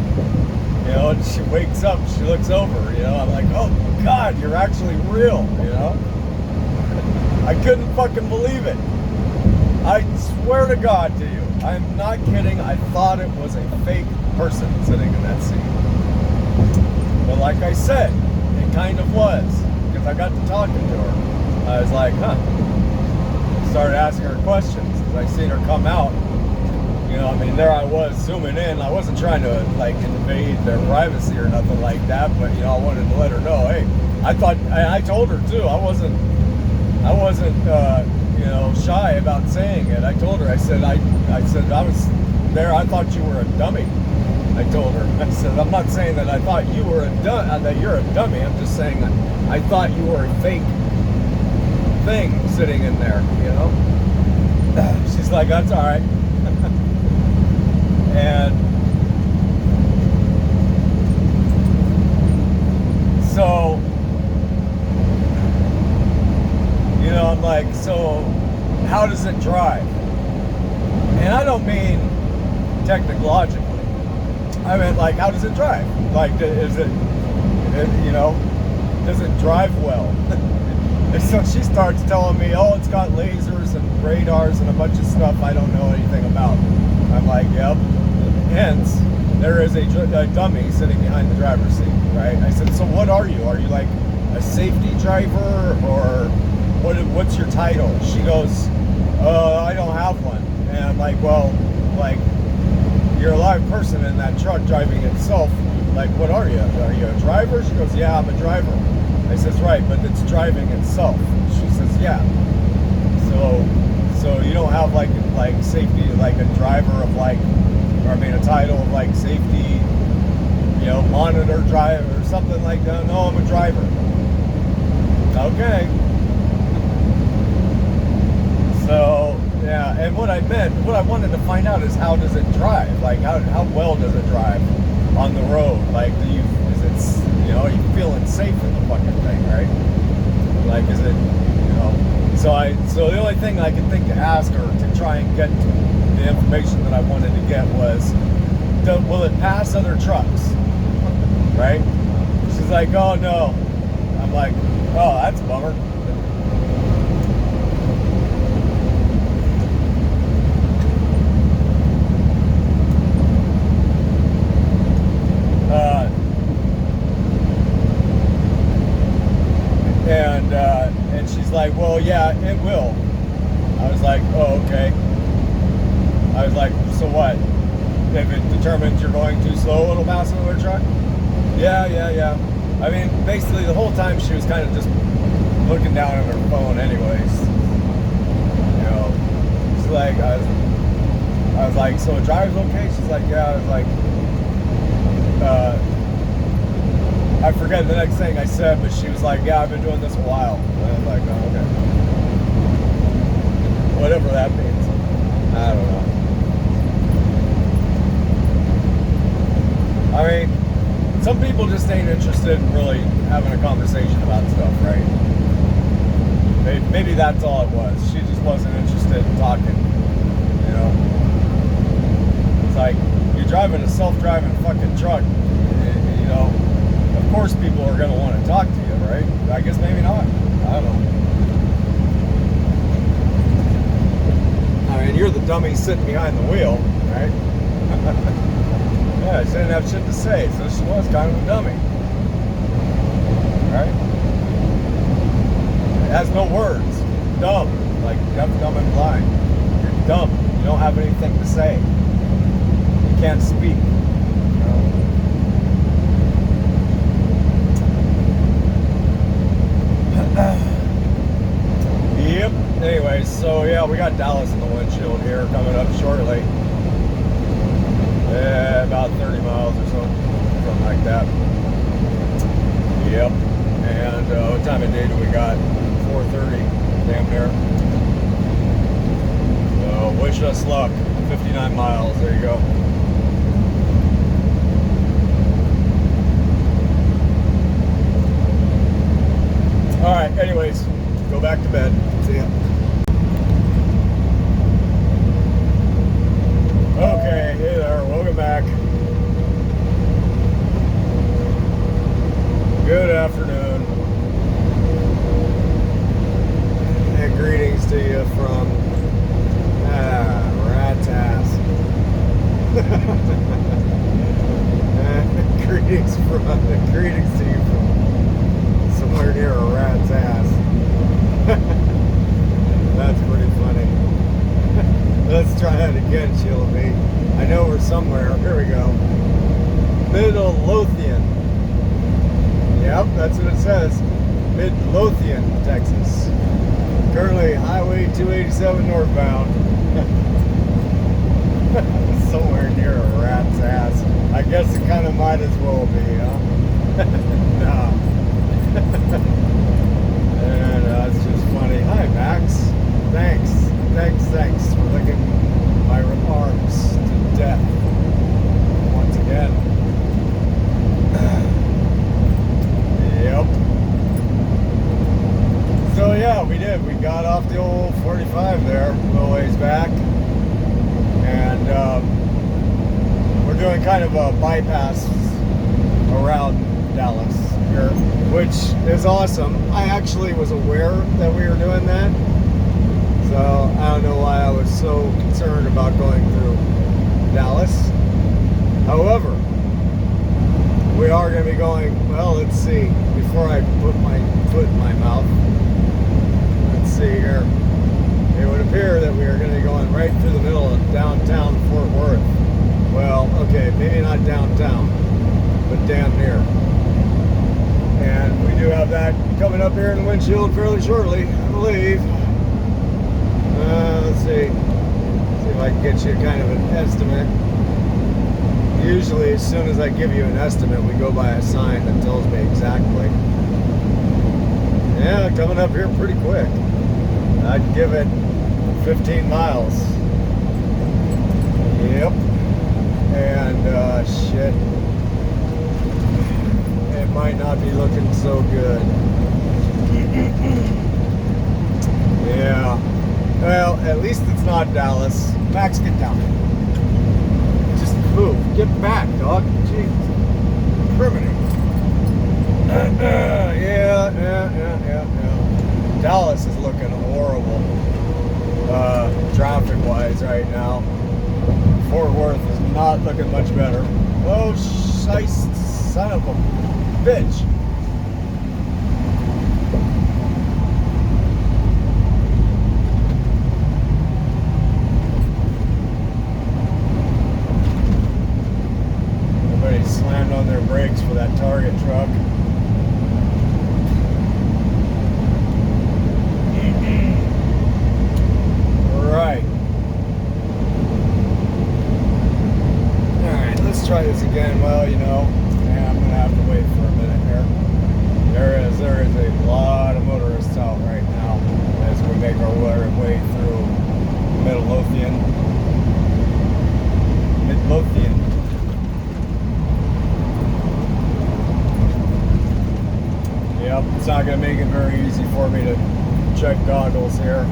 You know, and she wakes up, she looks over, you know, I'm like, oh God, you're actually real, you know? I couldn't fucking believe it. I swear to God to you, I'm not kidding, I thought it was a fake person sitting in that seat. But like I said, it kind of was. Because I got to talking to her. I was like, huh. Started asking her questions as I seen her come out. You know, I mean, there I was zooming in. I wasn't trying to like invade their privacy or nothing like that, but you know, I wanted to let her know, hey, I thought, I told her too, I wasn't you know, shy about saying it. I told her, I said I was there, I thought you were a dummy. I told her. I said, I'm not saying that I thought you were that you're a dummy. I'm just saying that I thought you were a fake thing sitting in there, you know? She's like, that's all right. And so, you know, I'm like, so how does it drive? And I don't mean technologically. I mean, like, how does it drive? Like, is it, you know, does it drive well? And so she starts telling me, oh, it's got lasers and radars and a bunch of stuff I don't know anything about. I'm like, yep. Hence, there is a dummy sitting behind the driver's seat, right? I said, so what are you? Are you like a safety driver, or what's your title? She goes, I don't have one. And I'm like, well, like, you're a live person in that truck driving itself. Like, what are you? Are you a driver? She goes, yeah, I'm a driver. I says, right, but it's driving itself. She says, yeah. So you don't have like safety, like a driver of like, or I mean a title of like safety, you know, monitor driver or something like that. No, I'm a driver. Okay. So yeah, and what I wanted to find out is how does it drive? Like how well does it drive on the road? Like you know, are you feeling safe in the fucking thing, right? Like is it, you know? So the only thing I could think to ask her to try and get the information that I wanted to get was, will it pass other trucks? Right? She's like, oh no. I'm like, oh, that's a bummer. And she's like, well, yeah, it will. I was like, oh, okay. I was like, so what? If it determines you're going too slow, it'll pass another truck? Yeah. I mean, basically the whole time she was kind of just looking down at her phone anyways. You know, she's like, I was like, so it drives okay? She's like, yeah. I was like, I forget the next thing I said, but she was like, yeah, I've been doing this a while. And I was like, oh, okay. Whatever that means. I don't know. I mean, some people just ain't interested in really having a conversation about stuff, right? Maybe that's all it was. She just wasn't interested in talking, you know? It's like, you're driving a self-driving fucking truck, you know? Of course people are going to want to talk to you, right? I guess maybe not. I don't know. I mean, you're the dummy sitting behind the wheel, right? Yeah, she didn't have shit to say, so she was kind of a dummy. Right? It has no words. Dumb. Like, deaf, dumb, and blind. You're dumb. You don't have anything to say. You can't speak. You know? Yep. Anyways, so yeah, we got Dallas in the windshield here coming up shortly. Yeah, about 30 miles or so, something like that. Yep. And what time of day do we got? 4:30, damn near. So wish us luck. 59 miles. There you go. All right. Anyways, go back to bed. See ya. Okay, hey there, welcome back. Good afternoon. And greetings to you from Rat's ass. Greetings to you from somewhere near a rat's ass. That's pretty funny. Let's try that again, Sheila B. I know we're somewhere. Here we go. Midlothian. Yep, that's what it says. Midlothian, Texas. Currently Highway 287 northbound. Somewhere near a rat's ass. I I guess it kind of might as well be, huh? No. And it's just funny. Hi, Max. Thanks for licking my arms to death once again. Yep. So yeah, we did. We got off the old 45 there a little ways back, and we're doing kind of a bypass around Dallas here, which is awesome. I actually was aware that we were doing that, so I don't know why I was so concerned about going through Dallas. However, we are going to be going, well, let's see, before I put my foot in my mouth, let's see here. It would appear that we are going to be going right through the middle of downtown Fort Worth. Well, okay, maybe not downtown, but damn near. And we do have that coming up here in the windshield fairly shortly, I believe. Let's see. See if I can get you kind of an estimate. Usually, as soon as I give you an estimate, we go by a sign that tells me exactly. Yeah, coming up here pretty quick. I'd give it 15 miles. Yep. And, shit. It might not be looking so good. Yeah. Well, at least it's not Dallas. Max, get down. Just move. Get back, dog. Jeez. Criminal. Yeah. Dallas is looking horrible. Traffic-wise right now. Fort Worth is not looking much better. Oh, son of a bitch. Everybody slammed on their brakes for that Target truck. Right. Alright, let's try this again. Well, you know, I'm going to have to wait for a minute here. There is a lot of motorists out right now as we make our way through Midlothian. Yep, it's not going to make it very easy for me to check goggles here.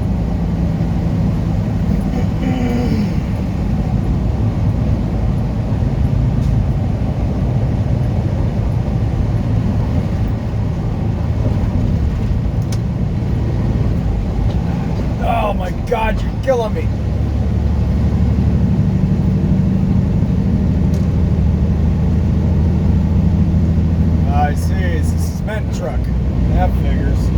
Oh my God, you're killing me. I see, it's a cement truck. That figures.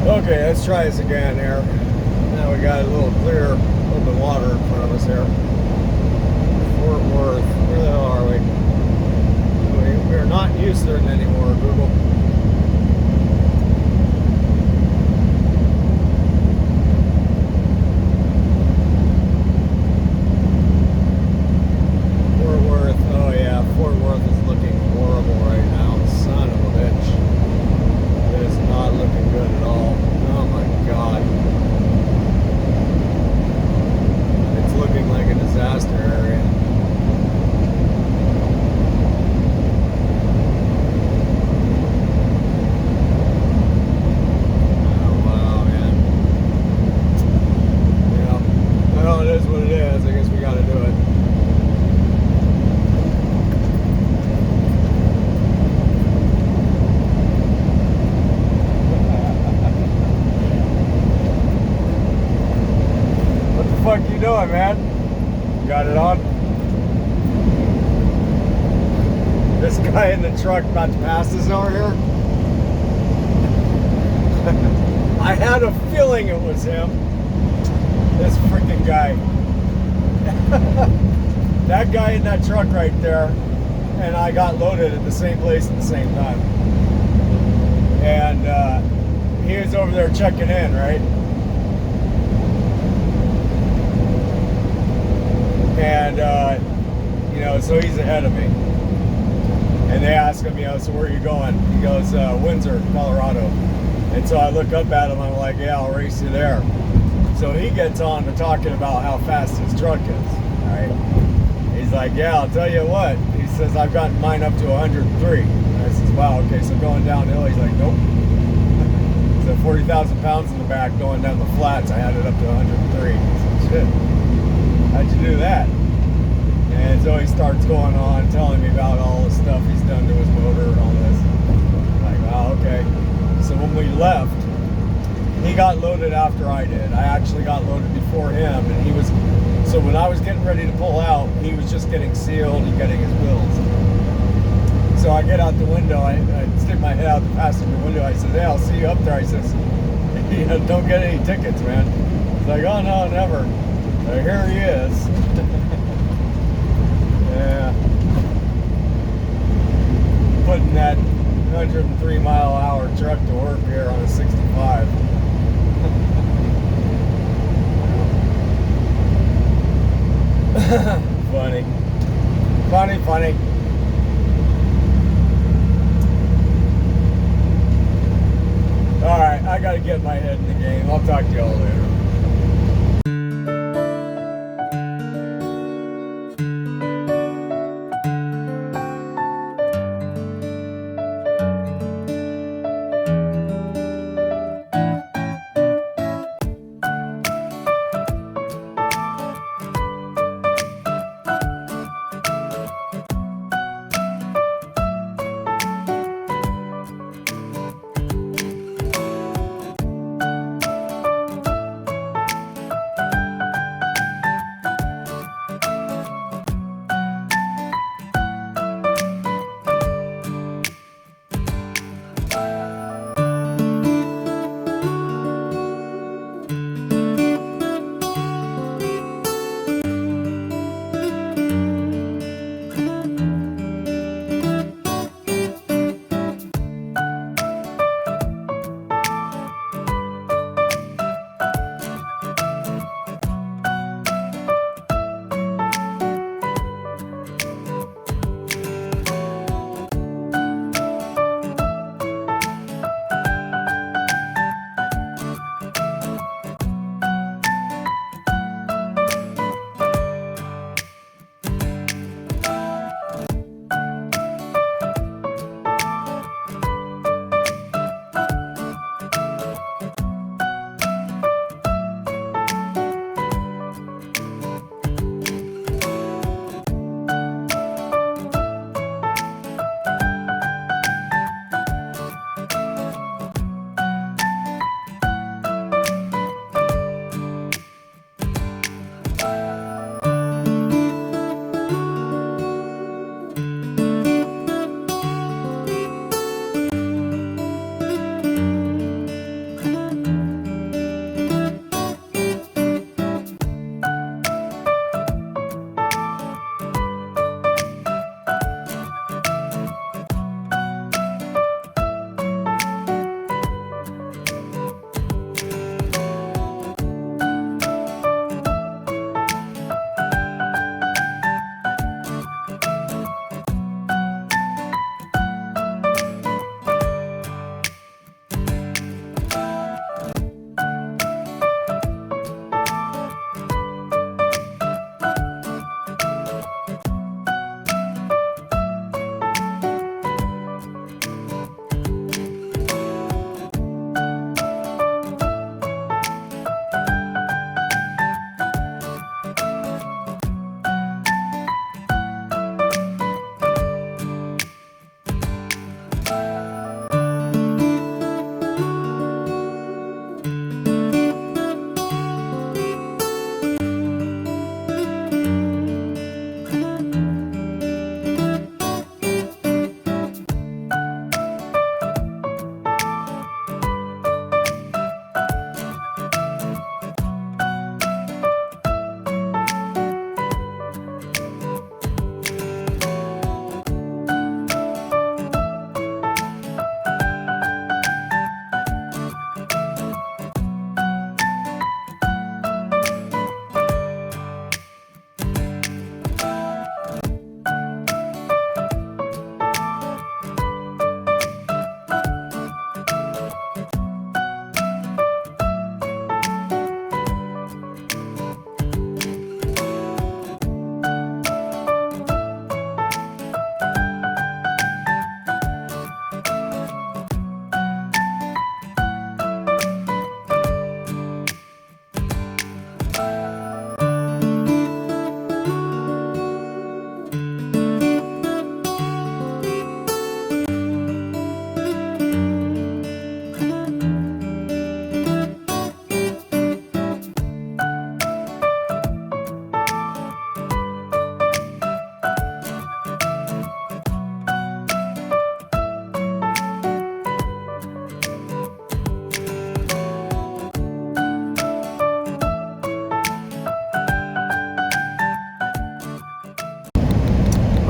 Okay, let's try this again here. Now we got a little clear open water in front of us here. Fort Worth, where the hell are we? We're not in Houston anymore, Google. Fort Worth, oh yeah, Fort Worth is looking horrible right now. Son of a bitch. It is not looking good at all. Oh my God. It's looking like a disaster area. Oh wow, man. Yeah. Well, it is what it is. I guess we gotta do it. What you doing, man? Got it on? guy in the truck about to pass us over here. I had a feeling it was him. This freaking guy. That guy in that truck right there, and I got loaded at the same place at the same time. And he was over there checking in, right? And you know, so he's ahead of me. And they ask him, you know, so where are you going? He goes, Windsor, Colorado. And so I look up at him, I'm like, yeah, I'll race you there. So he gets on to talking about how fast his truck is, right? He's like, yeah, I'll tell you what. He says, I've gotten mine up to 103. And I says, wow, okay, so going downhill? He's like, nope. So 40,000 pounds in the back going down the flats, I had it up to 103. I said, shit, how'd you do that? And so he starts going on, telling me about all the stuff he's done to his motor and all this. I'm like, wow, okay. So when we left, he got loaded after I did. I actually got loaded before him, and he was, so when I was getting ready to pull out, he was just getting sealed and getting his bills. So I get out the window, I stick my head out the passenger window, I said, hey, I'll see you up there. I says, you know, don't get any tickets, man. He's like, oh no, never. So here he is. Yeah. Putting that 103-mile-an-hour truck to work here on a 65. Funny. Funny. Alright, I gotta get my head in the game. I'll talk to y'all later.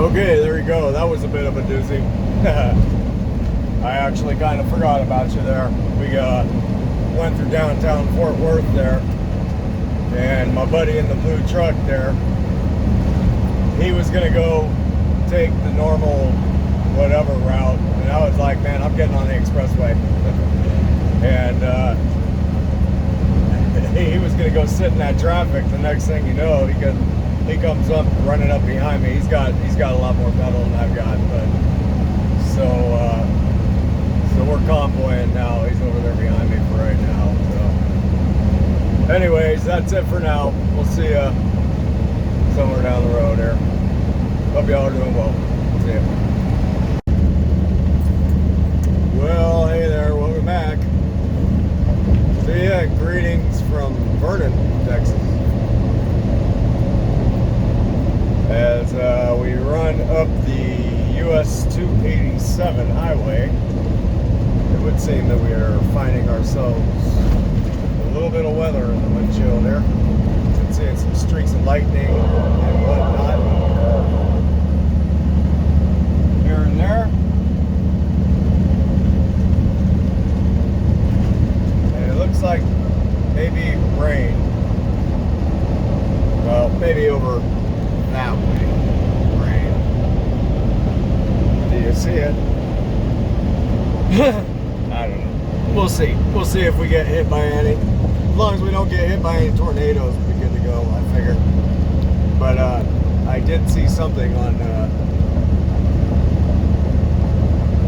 Okay, there you go. That was a bit of a doozy. I actually kind of forgot about you there. We went through downtown Fort Worth there, and my buddy in the blue truck there, he was gonna go take the normal whatever route, and I was like, man, I'm getting on the expressway. And he was gonna go sit in that traffic. The next thing you know, he comes up running up behind me. He's got a lot more pedal than I've got, but so we're convoying now. He's over there behind me for right now. So anyways, that's it for now. We'll see ya somewhere down the road here. Hope y'all are doing well. See ya. Well, hey there, welcome back. So yeah, greetings from Vernon, Texas. As we run up the US 287 highway, it would seem that we are finding ourselves a little bit of weather in the windshield there. You can see some streaks of lightning and whatnot here and there. And it looks like maybe rain. Well, maybe over that way. Rain. Do you see it? I don't know. We'll see. We'll see if we get hit by any. As long as we don't get hit by any tornadoes, we'll be good to go, I figure. But I did see something on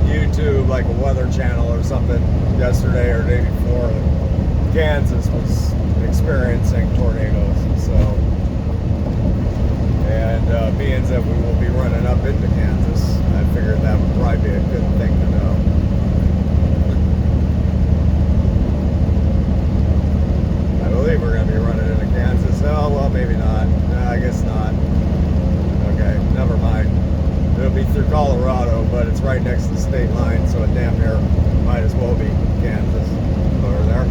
YouTube, like a weather channel or something, yesterday or the day before, that Kansas was experiencing tornadoes. So, and being that we will be running up into Kansas, I figured that would probably be a good thing to know. I believe we're going to be running into Kansas. Oh, well, maybe not. I guess not. Okay, never mind. It'll be through Colorado, but it's right next to the state line, so it damn near might as well be Kansas over there.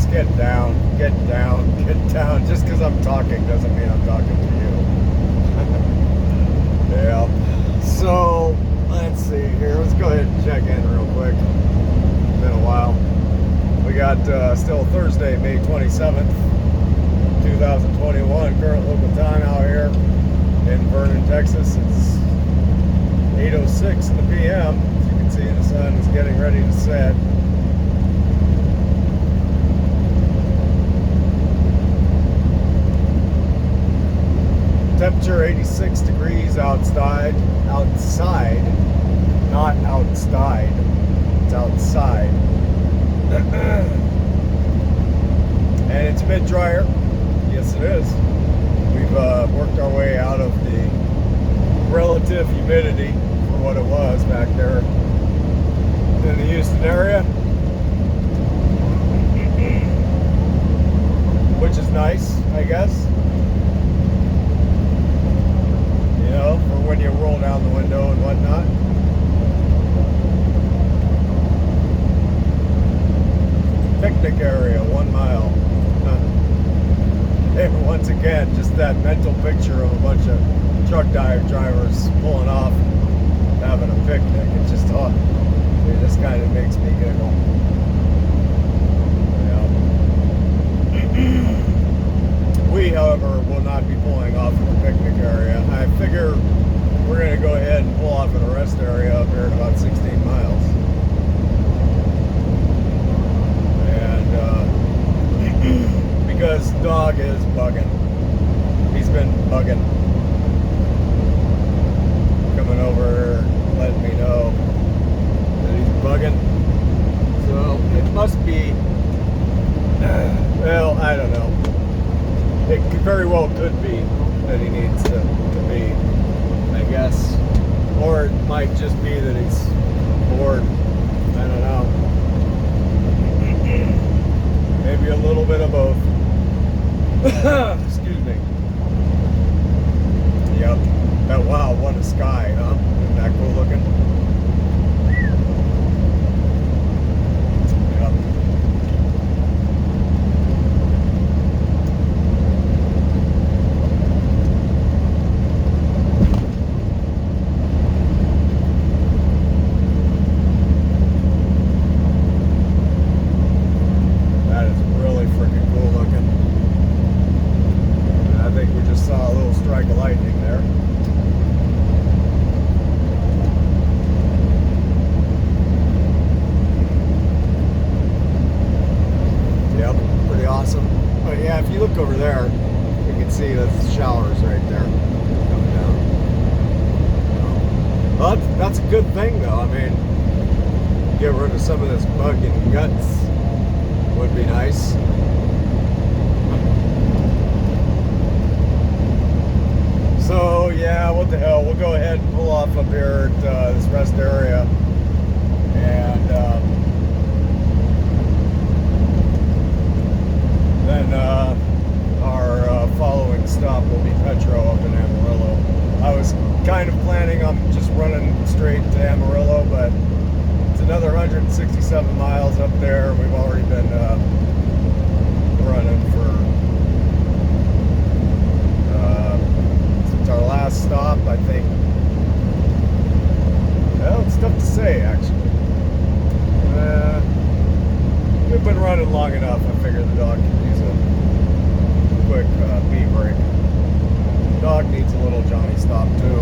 Get down. Just because I'm talking doesn't mean I'm talking to you. Yeah. So, let's see here. Let's go ahead and check in real quick. It's been a while. We got still Thursday, May 27th, 2021. Current local time out here in Vernon, Texas. It's 8:06 in the p.m. As you can see, the sun is getting ready to set. Temperature 86 degrees outside, not outside, it's outside. And it's a bit drier, yes it is. We've worked our way out of the relative humidity for what it was back there in the Houston area, which is nice, I guess. You know, for when you roll down the window and whatnot. Picnic area, 1 mile. And once again, just that mental picture of a bunch of truck drivers pulling off, having a picnic. It just kind of makes me giggle. Yeah. We, however, will not be pulling off at the picnic area. I figure we're going to go ahead and pull off at a rest area up here at about 16 miles. And because dog is bugging. He's been bugging. Coming over, letting me know that he's bugging. So it must be, well, I don't know. It very well could be that he needs to be, I guess. Or it might just be that he's bored. I don't know. Maybe a little bit of both. Excuse me. look over there, you can see the showers right there coming down. Well, that's a good thing, though. I mean, get rid of some of this bug and guts would be nice. So yeah, what the hell? We'll go ahead and pull off up here at this rest area, and then our following stop will be Petro up in Amarillo. I was kind of planning on just running straight to Amarillo, but it's another 167 miles up there. We've already been running for since our last stop, I think. Well, it's tough to say, actually. We've been running long enough. I figure the dog can use a quick pee break. The dog needs a little Johnny stop too.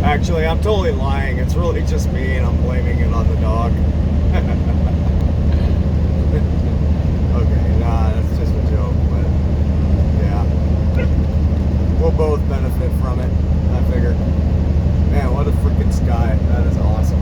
Actually, I'm totally lying. It's really just me, and I'm blaming it on the dog. Okay, nah, that's just a joke, but yeah. We'll both benefit from it, I figure. Man, what a freaking sky. That is awesome.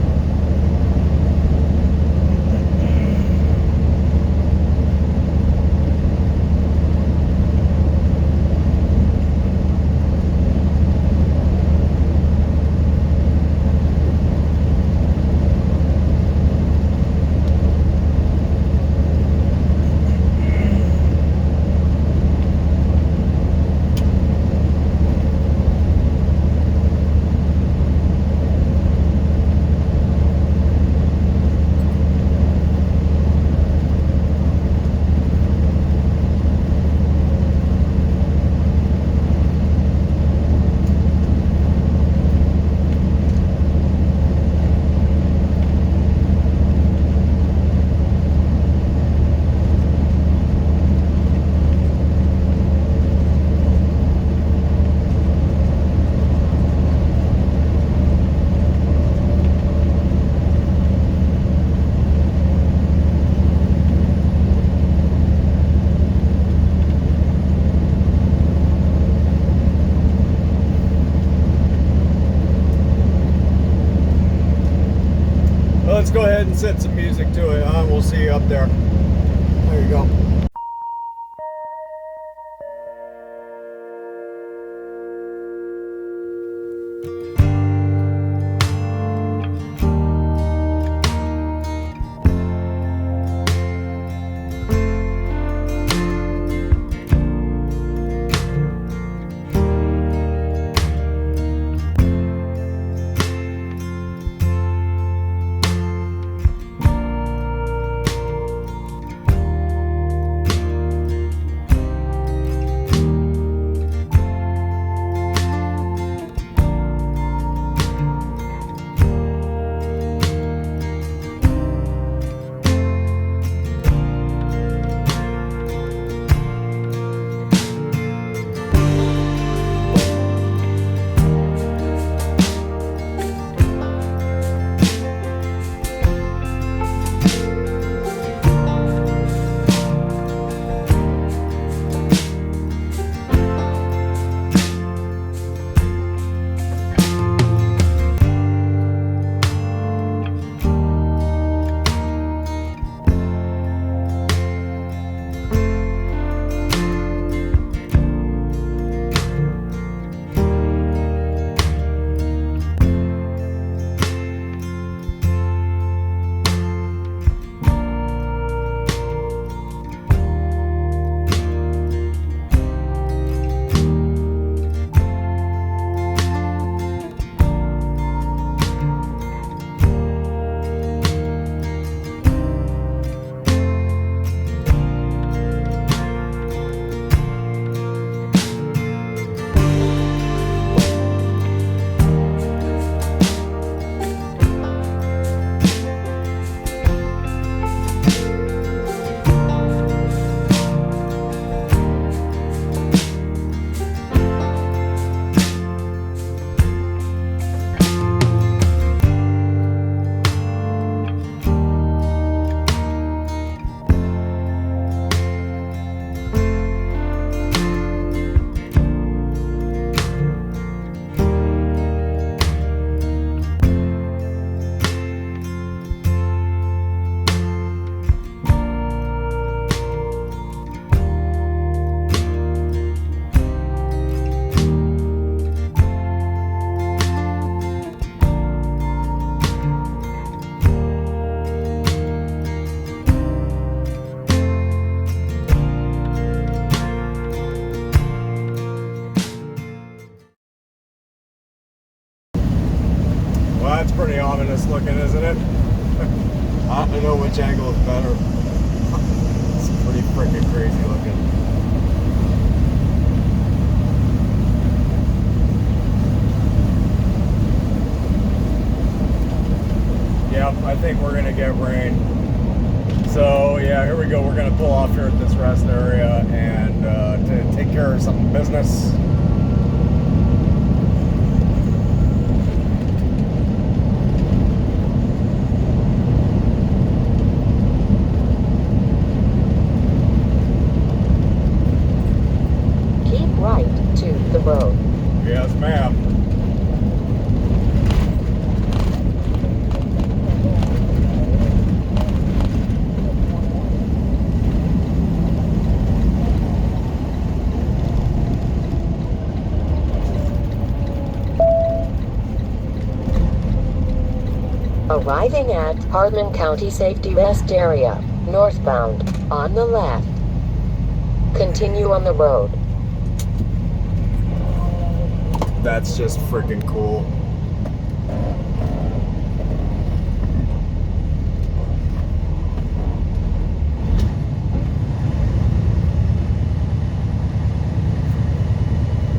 Let's go ahead and set some music to it, huh? We'll see you up there. There you go. ominous looking, isn't it? I don't know which angle is better. It's pretty freaking crazy looking. Yep, I think we're gonna get rain. So yeah, here we go. We're gonna pull off here at this rest area and to take care of some business. Keep right to the road. Yes, ma'am. Arriving at Hardman County Safety Rest Area, northbound, on the left. Continue on the road. That's just freaking cool.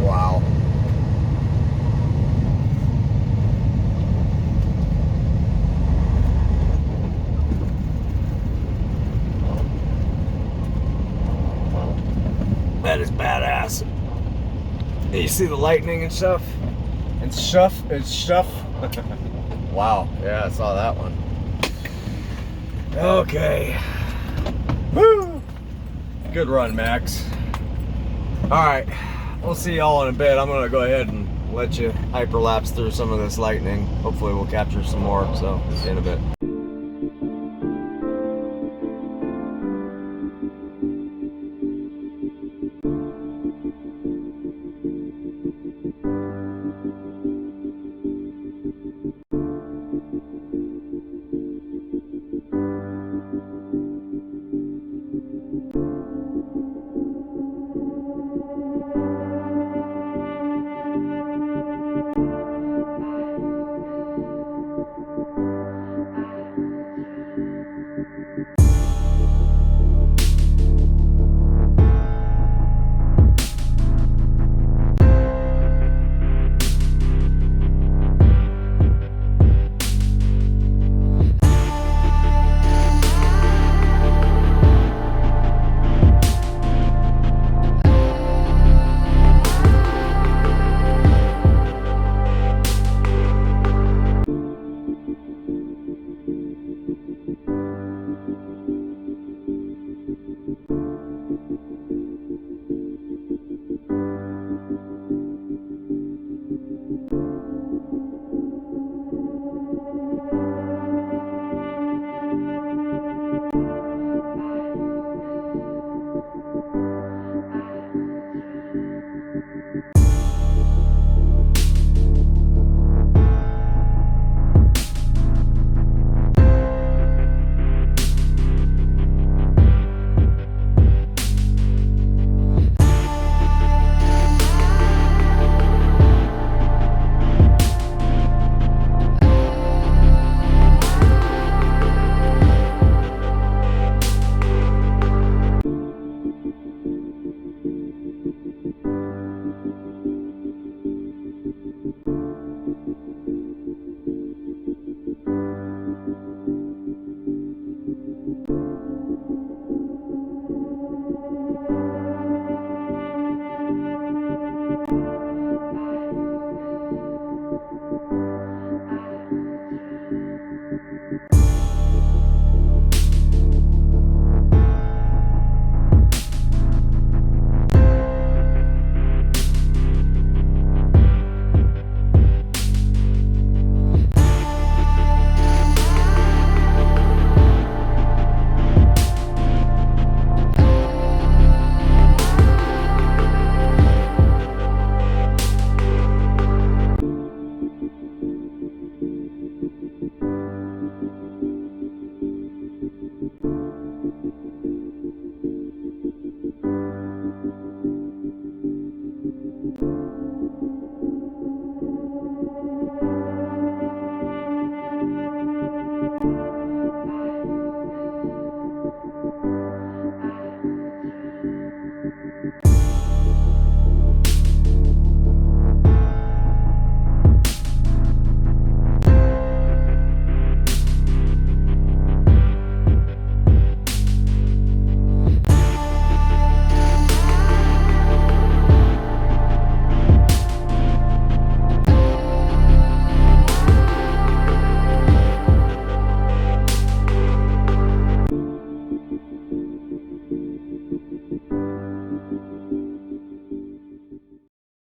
Wow. That is badass. You see the lightning and stuff? It's stuff. Wow, yeah, I saw that one. Okay. Woo! Good run, Max. Alright, we'll see y'all in a bit. I'm gonna go ahead and let you hyperlapse through some of this lightning. Hopefully we'll capture some more, so see you in a bit.